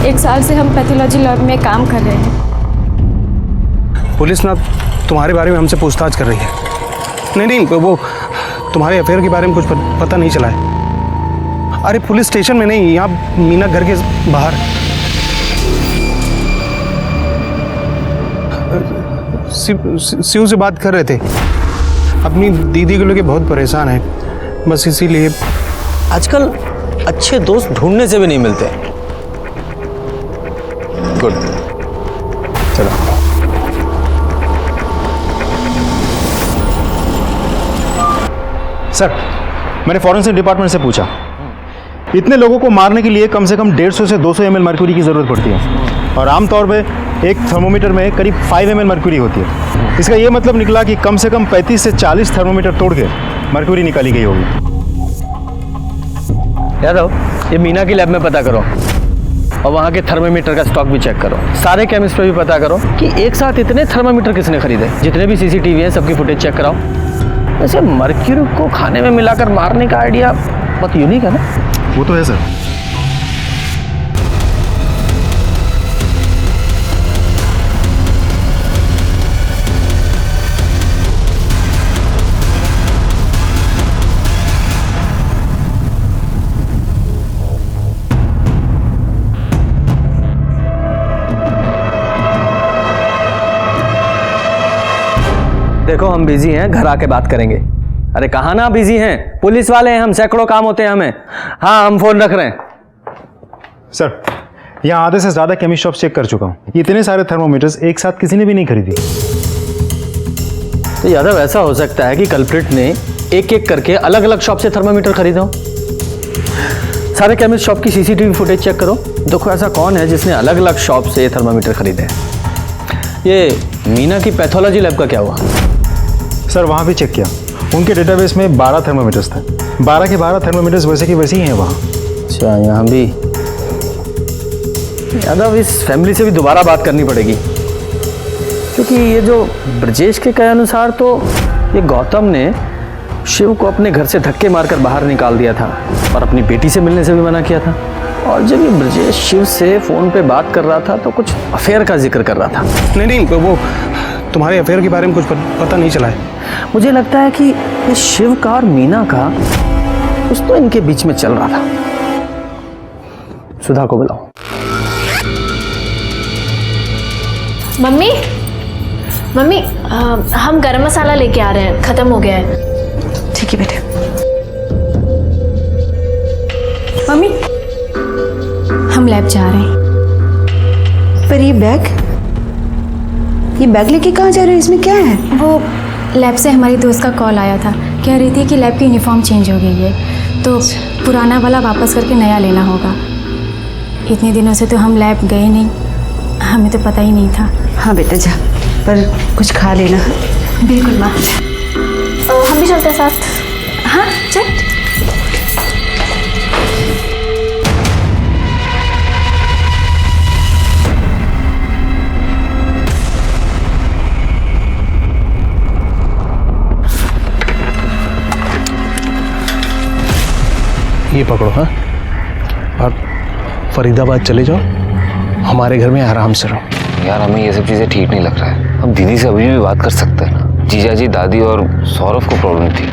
1 साल से हम पैथोलॉजी लैब में काम कर रहे हैं।
पुलिस ना तुम्हारे बारे में हमसे पूछताछ कर रही है। नहीं वो तुम्हारे अफेयर के बारे में कुछ पता नहीं चला है। अरे पुलिस स्टेशन में नहीं, यहाँ मीना घर के बाहर। शिव से बात कर रहे थे, अपनी दीदी को लेके बहुत परेशान है, बस इसीलिए।
आजकल अच्छे दोस्त ढूंढने से भी नहीं मिलते। गुड, चलो।
सर मैंने फॉरेंसिक डिपार्टमेंट से पूछा, इतने लोगों को मारने के लिए कम से कम 150 से 200 ml मरक्यूरी की ज़रूरत पड़ती है, और आमतौर पे एक थर्मोमीटर में करीब 5 ml मरक्यूरी होती है। इसका ये मतलब निकला कि कम से कम 35 से 40 थर्मोमीटर तोड़ के मरक्यूरी निकाली गई होगी।
यादव, ये मीना की लैब में पता करो और वहाँ के थर्मोमीटर का स्टॉक भी चेक करो। सारे केमिस्ट पे भी पता करो कि एक साथ इतने थर्मोमीटर किसने खरीदे। जितने भी सीसीटीवी हैं सबकी फुटेज चेक कराओ। वैसे मर्क्यूरी को खाने में मिलाकर मारने का आइडिया बहुत यूनिक है ना?
वो तो है सर।
देखो हम बिजी हैं, घर आके बात करेंगे। अरे कहाँ ना बिजी हैं, पुलिस वाले हैं हम, सैकड़ों काम होते हैं हमें। हाँ हम फोन रख रहे हैं।
सर यहाँ आधे से ज़्यादा केमिस्ट शॉप चेक कर चुका हूँ, इतने सारे थर्मोमीटर्स एक साथ किसी ने भी नहीं खरीदी।
तो यादव ऐसा हो सकता है कि कल्प्रिट ने एक एक करके अलग अलग शॉप से थर्मामीटर खरीदा हो। सारे केमिस्ट शॉप की सीसीटीवी फुटेज चेक करो, देखो ऐसा कौन है जिसने अलग अलग शॉप से थर्मामीटर खरीदे हैं। ये मीना की पैथोलॉजी लैब का क्या हुआ?
सर वहाँ भी चेक किया, उनके डेटाबेस में 12 थर्मोमीटर्स थे। 12 के 12 थर्मोमीटर्स वैसे की वैसे ही हैं वहाँ।
अच्छा, यहाँ भी। यादव, इस फैमिली से भी दोबारा बात करनी पड़ेगी, क्योंकि ये जो ब्रजेश के कहे अनुसार तो ये गौतम ने शिव को अपने घर से धक्के मारकर बाहर निकाल दिया था और अपनी बेटी से मिलने से भी मना किया था। और जब ये ब्रजेश शिव से फोन पे बात कर रहा था तो कुछ अफेयर का जिक्र कर रहा था।
नहीं, वो तुम्हारे अफेयर के बारे में कुछ पता नहीं चला है।
मुझे लगता है कि ये शिव का और मीना का कुछ तो इनके बीच में चल रहा था। सुधा को बुलाओ।
मम्मी, हम गरम मसाला लेके आ रहे हैं, खत्म हो गया है।
ठीक है बेटे। मम्मी, हम लैब जा रहे हैं।
पर ये बैग लेके कहाँ जा रहे हो? इसमें क्या है?
वो लैब से हमारी दोस्त का कॉल आया था, कह रही थी कि लैब की यूनिफॉर्म चेंज हो गई है, तो पुराना वाला वापस करके नया लेना होगा। इतने दिनों से तो हम लैब गए नहीं, हमें तो पता ही नहीं था।
हाँ बेटा जा, पर कुछ खा लेना।
बिल्कुल माँ।
हम भी चलते हैं साथ।
हाँ चल।
ये पकड़ो। हाँ, और फरीदाबाद चले जाओ, हमारे घर में आराम से रहो।
यार हमें ये सब चीज़ें ठीक नहीं लग रहा है। अब दीदी से अभी भी बात कर सकते हैं ना। जीजा जी, दादी और सौरभ को प्रॉब्लम थी,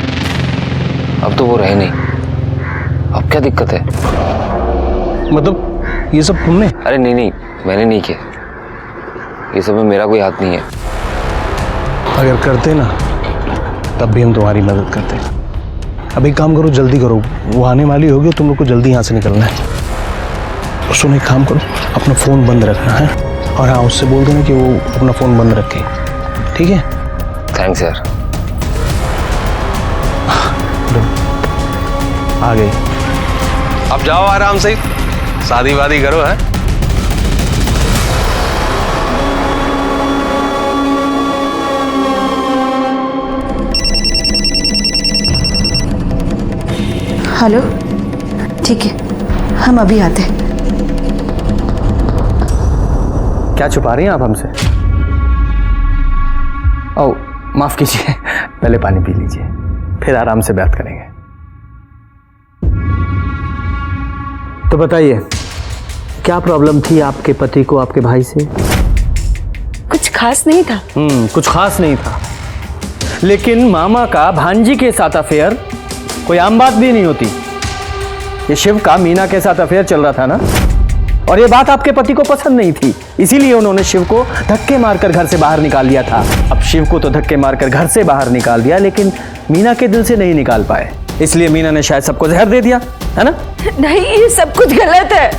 अब तो वो रहे नहीं। अब क्या दिक्कत है?
मतलब ये सब तुमने?
अरे नहीं, मैंने नहीं किया। ये सब में मेरा कोई हाथ नहीं है।
अगर करते ना तब भी हम तुम्हारी मदद करते। अब एक काम करो, जल्दी करो, वो आने वाली होगी, तुम लोग को जल्दी यहाँ से निकलना है। सुनो, एक काम करो, अपना फ़ोन बंद रखना है, और हाँ उससे बोल देना कि वो अपना फ़ोन बंद रखे, ठीक है?
थैंक्स यार।
आ गई।
अब जाओ आराम से, शादी वादी करो। है
हेलो, ठीक है, हम अभी आते हैं।
क्या छुपा रही हैं आप हमसे? ओ माफ कीजिए, पहले पानी पी लीजिए, फिर आराम से बात करेंगे। तो बताइए, क्या प्रॉब्लम थी आपके पति को आपके भाई से?
कुछ खास नहीं था।
कुछ खास नहीं था, लेकिन मामा का भांजी के साथ अफेयर कोई आम बात भी नहीं होती। ये शिव का मीना के साथ अफेयर चल रहा था ना, और ये बात आपके पति को पसंद नहीं थी, इसीलिए उन्होंने शिव को धक्के मारकर घर से बाहर निकाल दिया था। अब शिव को तो धक्के मारकर घर से बाहर निकाल दिया, लेकिन मीना के दिल से नहीं निकाल पाए, इसलिए मीना ने शायद सबको जहर दे दिया, है ना?
नहीं, ये सब कुछ गलत है।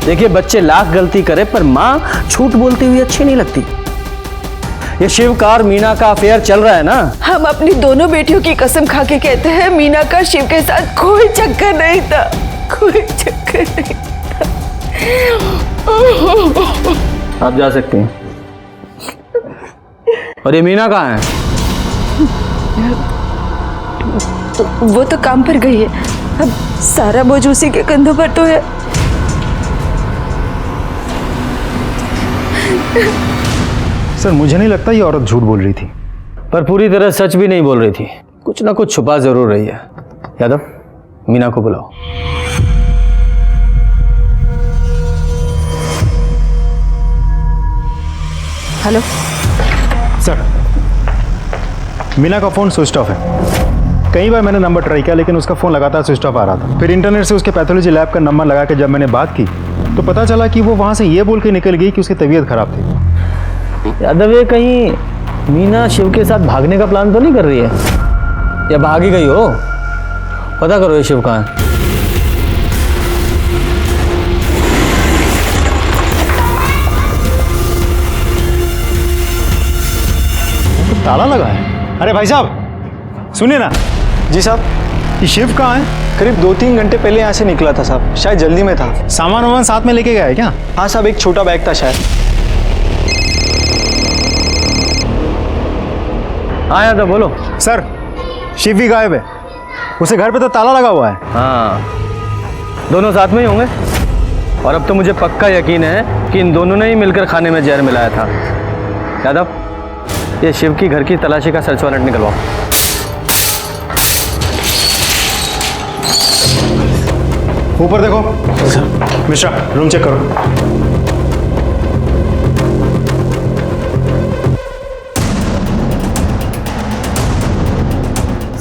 देखिए, बच्चे लाख गलती करे पर माँ झूठ बोलती हुई अच्छी नहीं लगती। ये शिव का और मीना का अफेयर चल रहा है ना। हम
अपनी दोनों बेटियों की कसम खा के कहते हैं, मीना का शिव के साथ कोई चक्कर नहीं था, कोई चक्कर नहीं था।
आप जा सकते हैं। और ये मीना कहाँ है?
वो तो काम पर गई है, अब सारा बोझ उसी के कंधों पर तो है।
सर मुझे नहीं लगता ये औरत झूठ बोल रही थी।
पर पूरी तरह सच भी नहीं बोल रही थी, कुछ ना कुछ छुपा जरूर रही है। यादव, मीना को बुलाओ।
हेलो
सर, मीना का फ़ोन स्विच ऑफ है। कई बार मैंने नंबर ट्राई किया, लेकिन उसका फ़ोन लगातार स्विच ऑफ आ रहा था। फिर इंटरनेट से उसके पैथोलॉजी लैब का नंबर लगा के जब मैंने बात की तो पता चला कि वो वहाँ से ये बोल के निकल गई कि उसकी तबीयत खराब थी।
यादव, ये कहीं मीना शिव के साथ भागने का प्लान तो नहीं कर रही है, या भाग ही गई हो? पता करो ये शिव कहाँ है।
ताला लगा है? अरे भाई साहब सुनिए ना।
जी साहब।
ये शिव कहाँ है?
करीब 2-3 घंटे पहले यहाँ से निकला था साहब, शायद जल्दी में था।
सामान वामान साथ में लेके गया है क्या?
हाँ साहब, एक छोटा बैग था शायद।
हाँ यादव बोलो।
सर शिव भी गायब है, उसे घर पे तो ताला लगा हुआ है।
हाँ, दोनों साथ में ही होंगे। और अब तो मुझे पक्का यकीन है कि इन दोनों ने ही मिलकर खाने में जहर मिलाया था। यादव, ये शिव की घर की तलाशी का सर्च वारंट निकलवाओ।
ऊपर देखो। मिश्रा, रूम चेक करो।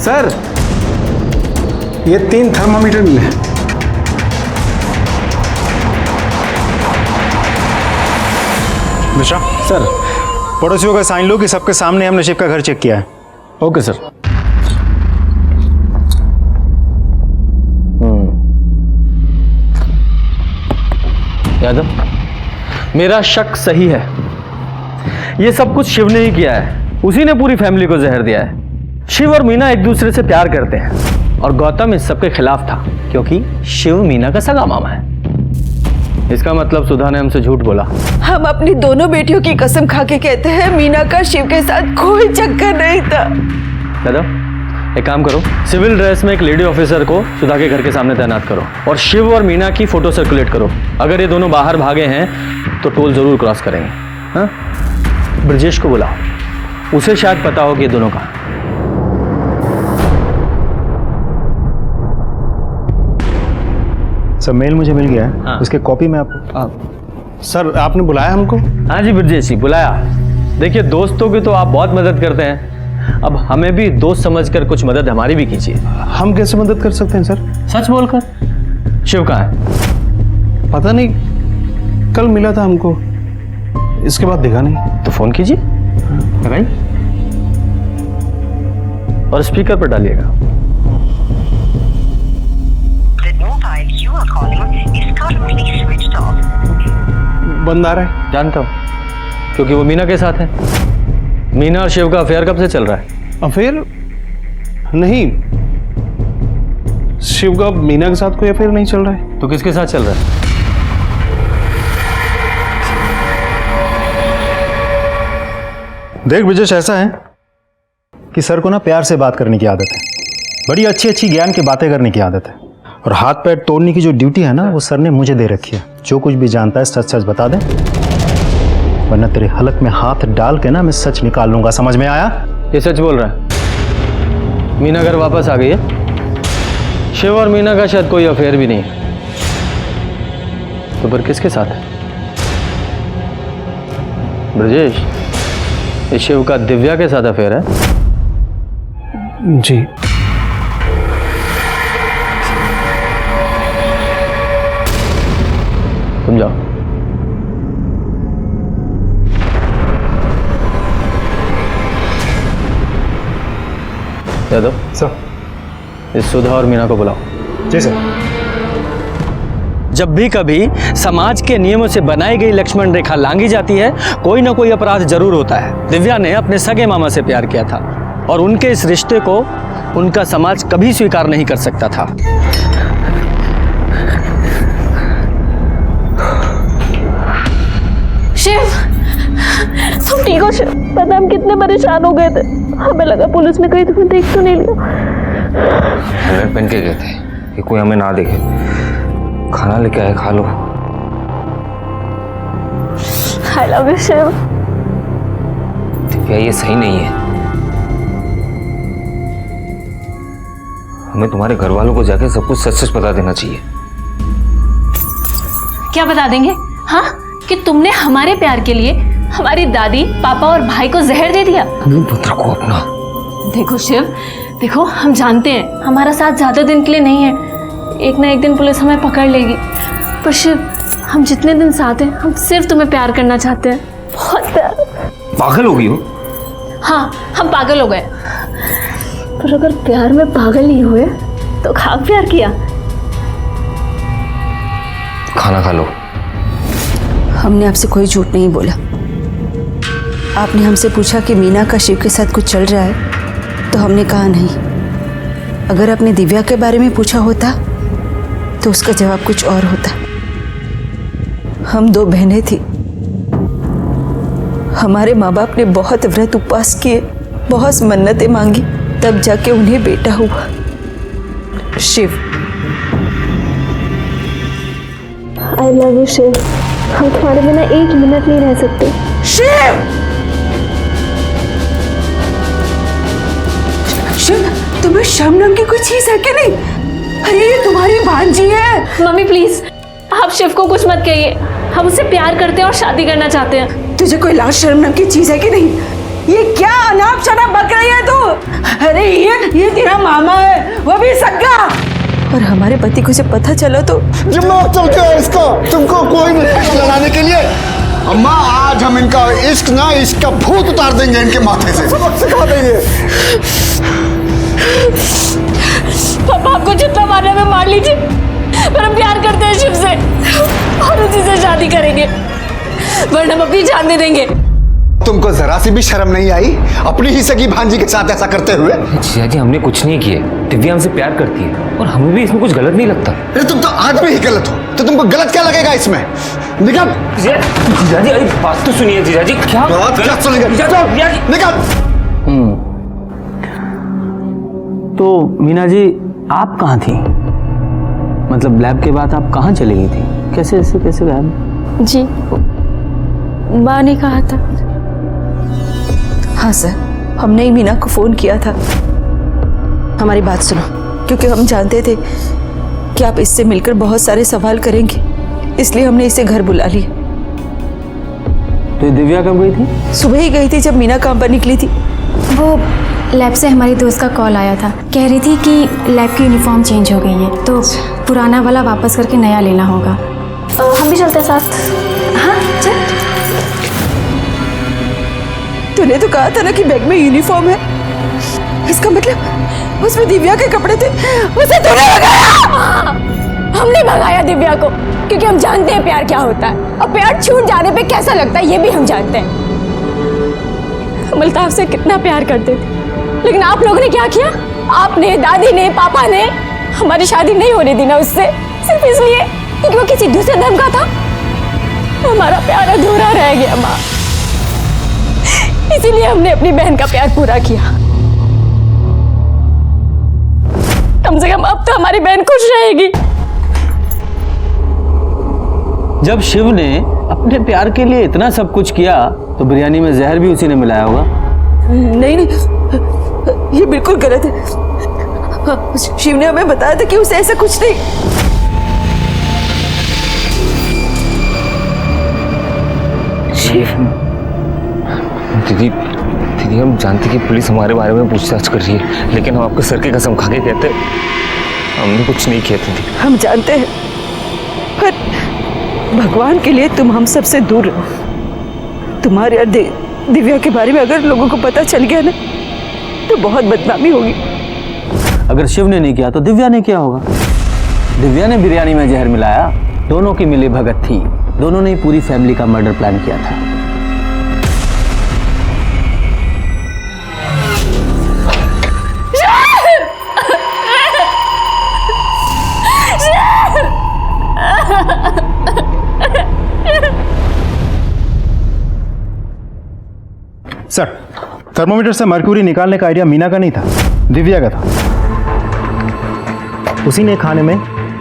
सर, ये 3 थर्मामीटर मिले।
मिश्रा
सर,
पड़ोसियों का साइन लो कि सबके सामने हमने शिव का घर चेक किया है।
Okay sir.
यादव, मेरा शक सही है। ये सब कुछ शिव ने ही किया है। उसी ने पूरी फैमिली को जहर दिया है। शिव और मीना एक दूसरे से प्यार करते हैं और गौतम इस सब के खिलाफ था क्योंकि शिव मीना का सगा मामा है। इसका मतलब सुधा ने हमसे झूठ बोला।
हम अपनी दोनों बेटियों की कसम खा के कहते हैं मीना का शिव के साथ कोई चक्कर नहीं था।
यादव, एक काम करो, सिविल ड्रेस में एक लेडी ऑफिसर को सुधा के घर के सामने तैनात करो और शिव और मीना की फोटो सर्कुलेट करो। अगर ये दोनों बाहर भागे हैं तो टोल जरूर क्रॉस करेंगे। हाँ, ब्रजेश को बुलाओ, उसे शायद पता हो कि ये दोनों कहाँ।
सर मेल मुझे मिल गया है। हाँ। उसके कॉपी में आप
सर, आपने बुलाया हमको?
हाँ जी ब्रजेश जी, बुलाया। देखिए, दोस्तों की तो आप बहुत मदद करते हैं, अब हमें भी दोस्त समझकर कुछ मदद हमारी भी कीजिए।
हम कैसे मदद कर सकते हैं सर?
सच बोलकर। शिव कहाँ है?
पता नहीं, कल मिला था हमको, इसके बाद दिखा नहीं।
तो फोन कीजिए भाई और स्पीकर पर डालिएगा।
बंद आ रहा है।
जानता हूँ, क्योंकि वो मीना के साथ है। मीना और शिव का अफेयर कब से चल रहा है?
अफेयर नहीं, शिव का मीना के साथ कोई अफेयर नहीं चल रहा है।
तो किसके साथ चल रहा है?
देख ब्रजेश, ऐसा है कि सर को ना प्यार से बात करने की आदत है, बड़ी अच्छी अच्छी ज्ञान की बातें करने की आदत है, और हाथ पैर तोड़ने की जो ड्यूटी है ना वो सर ने मुझे दे रखी है। जो कुछ भी जानता है सच सच बता दे, वरना तेरे हलक में हाथ डाल के ना मैं सच निकाल लूंगा। समझ में आया?
ये सच बोल रहा है? मीना घर वापस आ गई है? शिव और मीना का शायद कोई अफेयर भी नहीं है, तो फिर किसके साथ है? ब्रजेश, ये शिव का दिव्या के साथ अफेयर है?
जी।
तुम जाओ। यादव
सर,
इस सुधा और मीना को बुलाओ।
जी सर।
जब भी कभी समाज के नियमों से बनाई गई लक्ष्मण रेखा लांघी जाती है, कोई ना कोई अपराध जरूर होता है। दिव्या ने अपने सगे मामा से प्यार किया था और उनके इस रिश्ते को उनका समाज कभी स्वीकार नहीं कर सकता था।
शिव, तुम ठीक हो शिव? पता हम कितने परेशान हो गए थे, हमें लगा पुलिस ने कहीं तुम्हें देख तो नहीं लिया।
हेलमेट पहन के गए थे कि कोई हमें ना देखे। खाना लेके आए, खा लो।
I love you Shiv.
Divya, ये सही नहीं है। हमें तुम्हारे घर वालों को जाके सब कुछ सच सच बता देना चाहिए।
क्या बता देंगे? हाँ, कि तुमने हमारे प्यार के लिए हमारी दादी, पापा और भाई को जहर दे दिया।
पुत्र को अपना।
देखो शिव, देखो, हम जानते हैं हमारा साथ ज्यादा दिन के लिए नहीं है, एक ना एक दिन पुलिस हमें पकड़ लेगी, पर शिव, हम जितने दिन साथ हैं, हम सिर्फ तुम्हें प्यार करना चाहते हैं, बहुत प्यार।
पागल हो गई हो?
हाँ, हम पागल हो गए।
पर अगर प्यार में पागल नहीं हुए तो खाक प्यार किया।
खाना खा लो।
हमने आपसे कोई झूठ नहीं बोला, आपने हमसे पूछा कि मीना का शिव के साथ कुछ चल रहा है, तो हमने कहा नहीं। अगर आपने दिव्या के बारे में पूछा होता तो उसका जवाब कुछ और होता। हम 2 बहनें थी। हमारे माँ बाप ने बहुत व्रत उपवास किए, बहुत मन्नतें मांगी, तब जाके उन्हें बेटा हुआ, Shiv.
I love you Shiv. हम तुम्हारे बिना 1 मिनट नहीं रह सकते।
शिव! शिव, तुम्हें शर्म नाम की कोई चीज है क्या नहीं? अरे ये तुम्हारी भांजी है।
मम्मी प्लीज, आप शिव को कुछ मत कहिए। हम उससे प्यार करते हैं और शादी करना चाहते हैं।
तुझे कोई लाज शर्म नाम की चीज है कि नहीं? ये क्या अनाप शनाप बक रही है तू? अरे ये तेरा मामा है, वो भी सगा। और हमारे पति को जब पता चला तो
दिमाग चल गया इसका। तुमको कोई नहीं लगाने के लिए। अम्मा, आज हम इनका इश्क ना, इसका भूत उतार देंगे इनके माथे से, सबक सिखा देंगे।
पापा आपको जितना मारने में मार लीजिए, पर हम प्यार करते हैं शिव से और उसी से शादी करेंगे, वरना हम अपनी जान दे देंगे।
तुमको जरा सी भी शर्म नहीं आई अपनी ही सगी भांजी के साथ ऐसा करते हुए?
जिया जी, हमने कुछ नहीं किया। दिव्या हमसे प्यार करती है और हमें भी इसमें कुछ गलत नहीं लगता।
अरे तुम तो आज भी ही गलत हो, तो तुमको गलत क्या लगेगा इसमें? निकल।
जीजा जी, अरे बात तो सुनिए जीजा जी। क्या
बात क्या सुनेगा? निकल।
तो मीना जी, आप कहाँ थी? मतलब लैब के बाद आप कहाँ चली गई थी? कैसे गायब?
जी, माँ ने कहा था।
हाँ सर, हमने ही मीना को फोन किया था। हमारी बात सुनो, क्योंकि हम जानते थे कि आप इससे मिलकर बहुत सारे सवाल करेंगे, इसलिए हमने इसे घर बुला लिया।
तो दिव्या कब गई थी?
सुबह ही गई थी जब मीना काम पर निकली थी।
वो लैब से हमारी दोस्त का कॉल आया था, कह रही थी कि लैब की यूनिफॉर्म चेंज हो गई है, तो पुराना वाला वापस करके नया लेना होगा।
हम भी चलते हैं साथ।
हाँ चल। तूने तो कहा था ना कि बैग में यूनिफॉर्म है, इसका मतलब उसमें दिव्या के कपड़े थे, उसे तूने भगाया।
हमने भगाया दिव्या को, क्योंकि हम जानते हैं प्यार क्या होता है और प्यार छूट जाने पे कैसा लगता है, ये भी हम जानते हैं। हम अल्ताफ से कितना प्यार करते थे, लेकिन आप लोगों ने क्या किया? आपने, दादी ने, पापा ने हमारी शादी नहीं होने दी ना उससे, सिर्फ इसलिए क्योंकि वो किसी दूसरे धर्म का था। हमारा प्यार अधूरा रह गया माँ, इसीलिए हमने अपनी बहन का प्यार पूरा किया। कम से कम अब तो हमारी बहन खुश रहेगी।
जब शिव ने अपने प्यार के लिए इतना सब कुछ किया, तो बिरयानी में जहर भी उसी ने मिलाया होगा।
नहीं, ये बिल्कुल गलत है। शिव ने हमें बताया था कि उसे ऐसा कुछ नहीं।
शिव, दीदी, हम जानते कि पुलिस हमारे बारे में पूछताछ कर रही है, लेकिन हम आपके सर की कसम खा के कहते हमने कुछ नहीं किया दीदी।
हम जानते हैं, पर भगवान के लिए तुम हम सबसे दूर रहो। तुम्हारे और दिव्या के बारे में अगर लोगों को पता चल गया ना, तो बहुत बदनामी होगी।
अगर शिव ने नहीं किया तो दिव्या ने किया होगा। दिव्या ने बिरयानी में जहर मिलाया, दोनों की मिली भगत थी, दोनों ने पूरी फैमिली का मर्डर प्लान किया था।
सर, थर्मोमीटर से मर्क्यूरी निकालने का आइडिया मीना का नहीं था, दिव्या का था। उसी ने खाने में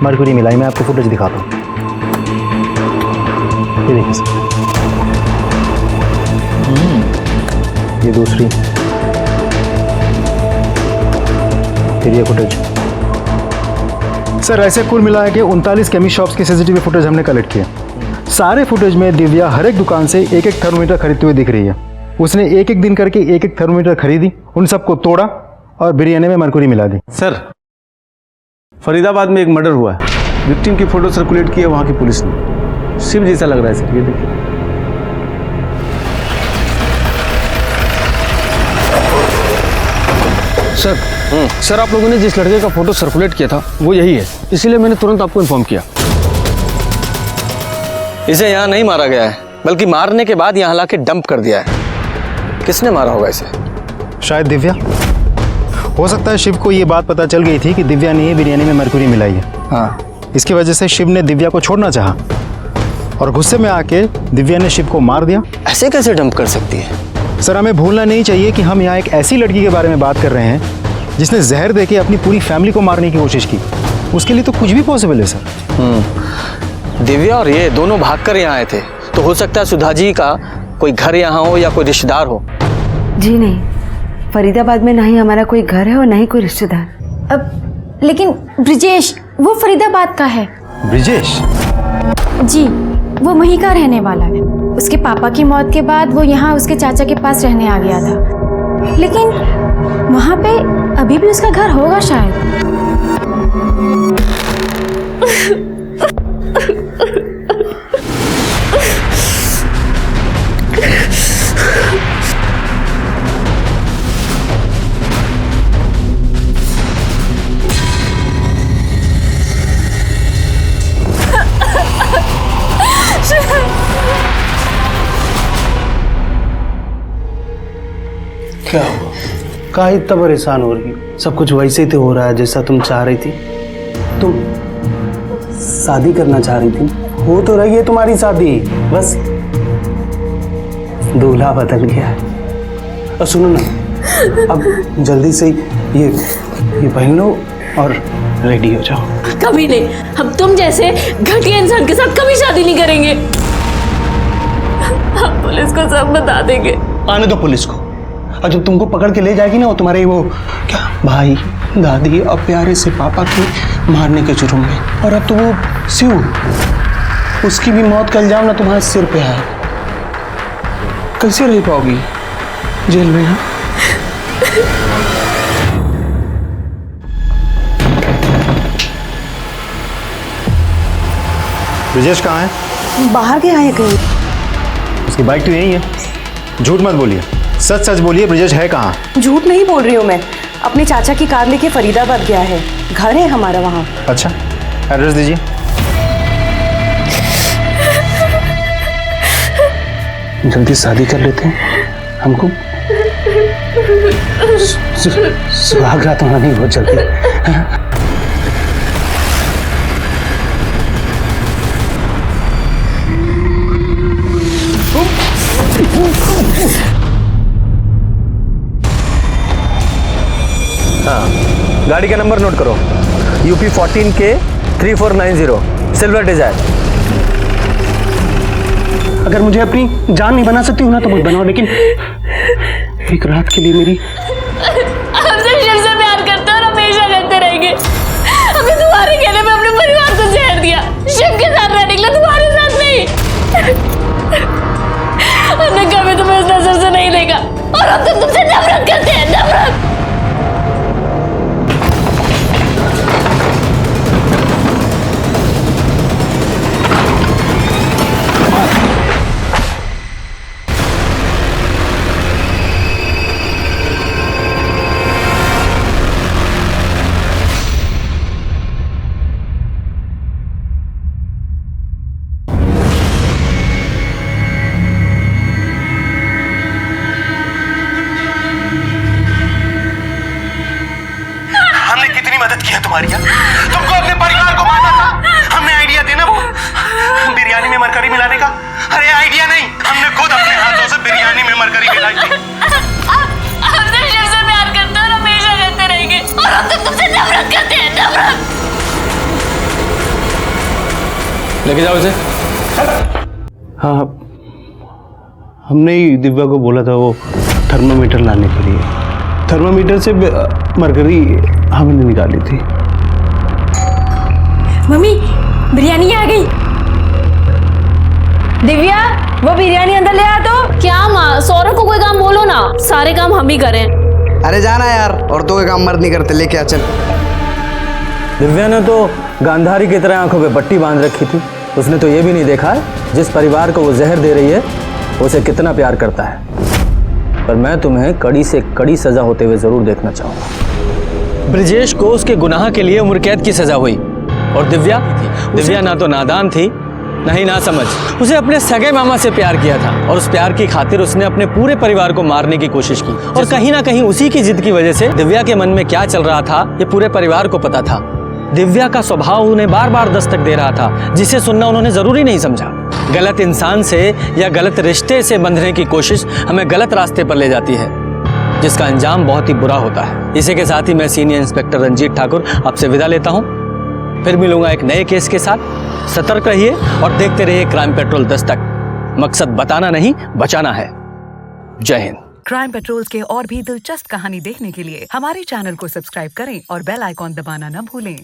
मर्क्यूरी मिलाई। मैं आपको फुटेज दिखाता हूँ, ये देखिए सर, ये दूसरी, फिर ये फुटेज। सर, ऐसे कुल मिला के 39 केमिस्ट शॉप्स की सीसीटीवी फुटेज हमने कलेक्ट किया। सारे फुटेज में दिव्या हर एक दुकान से एक एक थर्मोमीटर खरीदते हुए दिख रही है। उसने एक एक दिन करके एक एक थर्मोमीटर खरीदी, उन सबको तोड़ा और बिरयानी में मरकुरी मिला दी।
सर, फरीदाबाद में एक मर्डर हुआ है, विक्टिम की फोटो सर्कुलेट की है वहां की पुलिस ने। शिव जैसा लग रहा है सर, ये देखिए।
सर, आप लोगों ने जिस लड़के का फोटो सर्कुलेट किया था वो यही है, इसीलिए मैंने तुरंत आपको इन्फॉर्म किया।
इसे यहाँ नहीं मारा गया है, बल्कि मारने के बाद यहाँ लाके डंप कर दिया है।
किसने मारा होगा इसे?
शायद दिव्या। हो सकता है शिव को ये बात पता चल गई थी कि दिव्या ने बिरयानी में मरकुरी मिलाई है।
हाँ,
इसकी वजह से शिव ने दिव्या को छोड़ना चाहा और गुस्से में आके दिव्या ने शिव को मार दिया।
ऐसे कैसे डंप कर सकती है?
सर, हमें भूलना नहीं चाहिए कि हम यहाँ एक ऐसी लड़की के बारे में बात कर रहे हैं जिसने जहर देके अपनी पूरी फैमिली को मारने की कोशिश की। उसके लिए तो कुछ भी पॉसिबल है सर।
दिव्या और ये दोनों भागकर यहाँ आए थे, तो हो सकता है सुधा जी का कोई घर यहाँ हो या कोई रिश्तेदार हो।
जी नहीं, फरीदाबाद में ना ही हमारा कोई घर है और ना ही कोई रिश्तेदार।
अब लेकिन ब्रिजेश वो फरीदाबाद का है।
ब्रिजेश?
जी, वो वहीं का रहने वाला है। उसके पापा की मौत के बाद वो यहाँ उसके चाचा के पास रहने आ गया था, लेकिन वहाँ पे अभी भी उसका घर होगा शायद।
क्या हुआ? कहाँ इतना परेशान हो रही हो? सब कुछ वैसे ही तो हो रहा है जैसा तुम चाह रही थी। तुम शादी करना चाह रही थी, हो तो रही है तुम्हारी शादी, बस दूल्हा बदल गया है। और सुनो ना, अब जल्दी से ये पहन लो और रेडी हो जाओ।
कभी नहीं, हम तुम जैसे घटिया इंसान के साथ कभी शादी नहीं करेंगे। हम पुलिस को सब बता देंगे।
आने दो पुलिस को, और जब तुमको पकड़ के ले जाएगी ना वो तुम्हारे वो क्या भाई दादी और प्यारे से पापा के मारने के जुर्म में, और अब तो वो शिव, उसकी भी मौत का इल्जाम ना तुम्हारे सिर पे है। कैसे रह पाओगी जेल में? हाँ,
ब्रिजेश कहाँ है?
बाहर गया है कहीं।
उसकी बाइक तो यही है। झूठ मत बोलिए, सच सच बोलिए, ब्रिजेश है कहाँ?
झूठ नहीं बोल रही हूँ मैं, अपने चाचा की कार लेके फरीदाबाद गया है, घर है हमारा वहाँ।
अच्छा, एड्रेस दीजिए।
जल्दी शादी कर लेते हैं, हमको सुहाग रात होना नहीं बहुत जल्दी।
हाँ, गाड़ी का नंबर नोट करो, UP 14K 3490 सिल्वर डिजायर।
अगर मुझे अपनी जान नहीं बना सकती हो ना तो मत बनाओ, लेकिन एक रात के लिए मेरी।
हमसे शिव से प्यार करते और हमेशा करते रहेंगे। हमने तुम्हारे कहने पे अपने परिवार को जहर दिया, शिव के साथ रहने के लिए, तुम्हारे साथ नहीं। हमने कभी तुम्हें इस नजर से नहीं देखा और अब तो तुमसे नफरत करते हैं, नफरत।
तुमको अपने परिवार को मारना था, हमने आइडिया देना वो बिरयानी में मरकरी मिलाने का। अरे आइडिया नहीं, हमने खुद अपने हाथों से बिरयानी में मरकरी मिलाई थी।
हमसे शिव से प्यार करते और हमेशा करते रहेंगे और अब तक तुमसे नफरत करते हैं, नफरत।
लेके जाओ इसे।
हाँ, हमने ही दिव्या को बोला था वो थर्मामीटर लाने के लिए। थर्मामीटर से मरकरी हमने निकाली थी।
मम्मी, बिरयानी आ गई।
दिव्या, वो बिरयानी अंदर ले आ। तो क्या माँ, सौरभ को कोई काम बोलो ना, सारे काम हम ही करें।
अरे जाना यार, औरतों के काम मर्द नहीं करते, लेके आ चल।
दिव्या ने तो गांधारी की तरह आंखों पे पट्टी बांध रखी थी। उसने तो ये भी नहीं देखा जिस परिवार को वो जहर दे रही है उसे कितना प्यार करता है। पर मैं तुम्हें कड़ी से कड़ी सजा होते हुए जरूर देखना चाहूंगा। ब्रिजेश को उसके गुनाह के लिए उम्र कैद की सजा हुई और दिव्या ना तो नादान थी नहीं ना समझ, उसे अपने सगे मामा से प्यार किया था और उस प्यार की खातिर उसने अपने पूरे परिवार को मारने की कोशिश की। और कहीं ना कहीं उसी की जिद की वजह से दिव्या के मन में क्या चल रहा था ये पूरे परिवार को पता था। दिव्या का स्वभाव उन्हें बार बार दस्तक दे रहा था, जिसे सुनना उन्होंने जरूरी नहीं समझा। गलत इंसान से या गलत रिश्ते से बंधने की कोशिश हमें गलत रास्ते पर ले जाती है, जिसका अंजाम बहुत ही बुरा होता है। इसी के साथ ही मैं सीनियर इंस्पेक्टर रंजीत ठाकुर आपसे विदा लेता हूँ। फिर मिलूंगा एक नए केस के साथ। सतर्क रहिए और देखते रहिए क्राइम पेट्रोल दस्तक। मकसद बताना नहीं, बचाना है। जय हिंद।
क्राइम पेट्रोल के और भी दिलचस्प कहानी देखने के लिए हमारे चैनल को सब्सक्राइब करें और बेल आइकॉन दबाना न भूलें।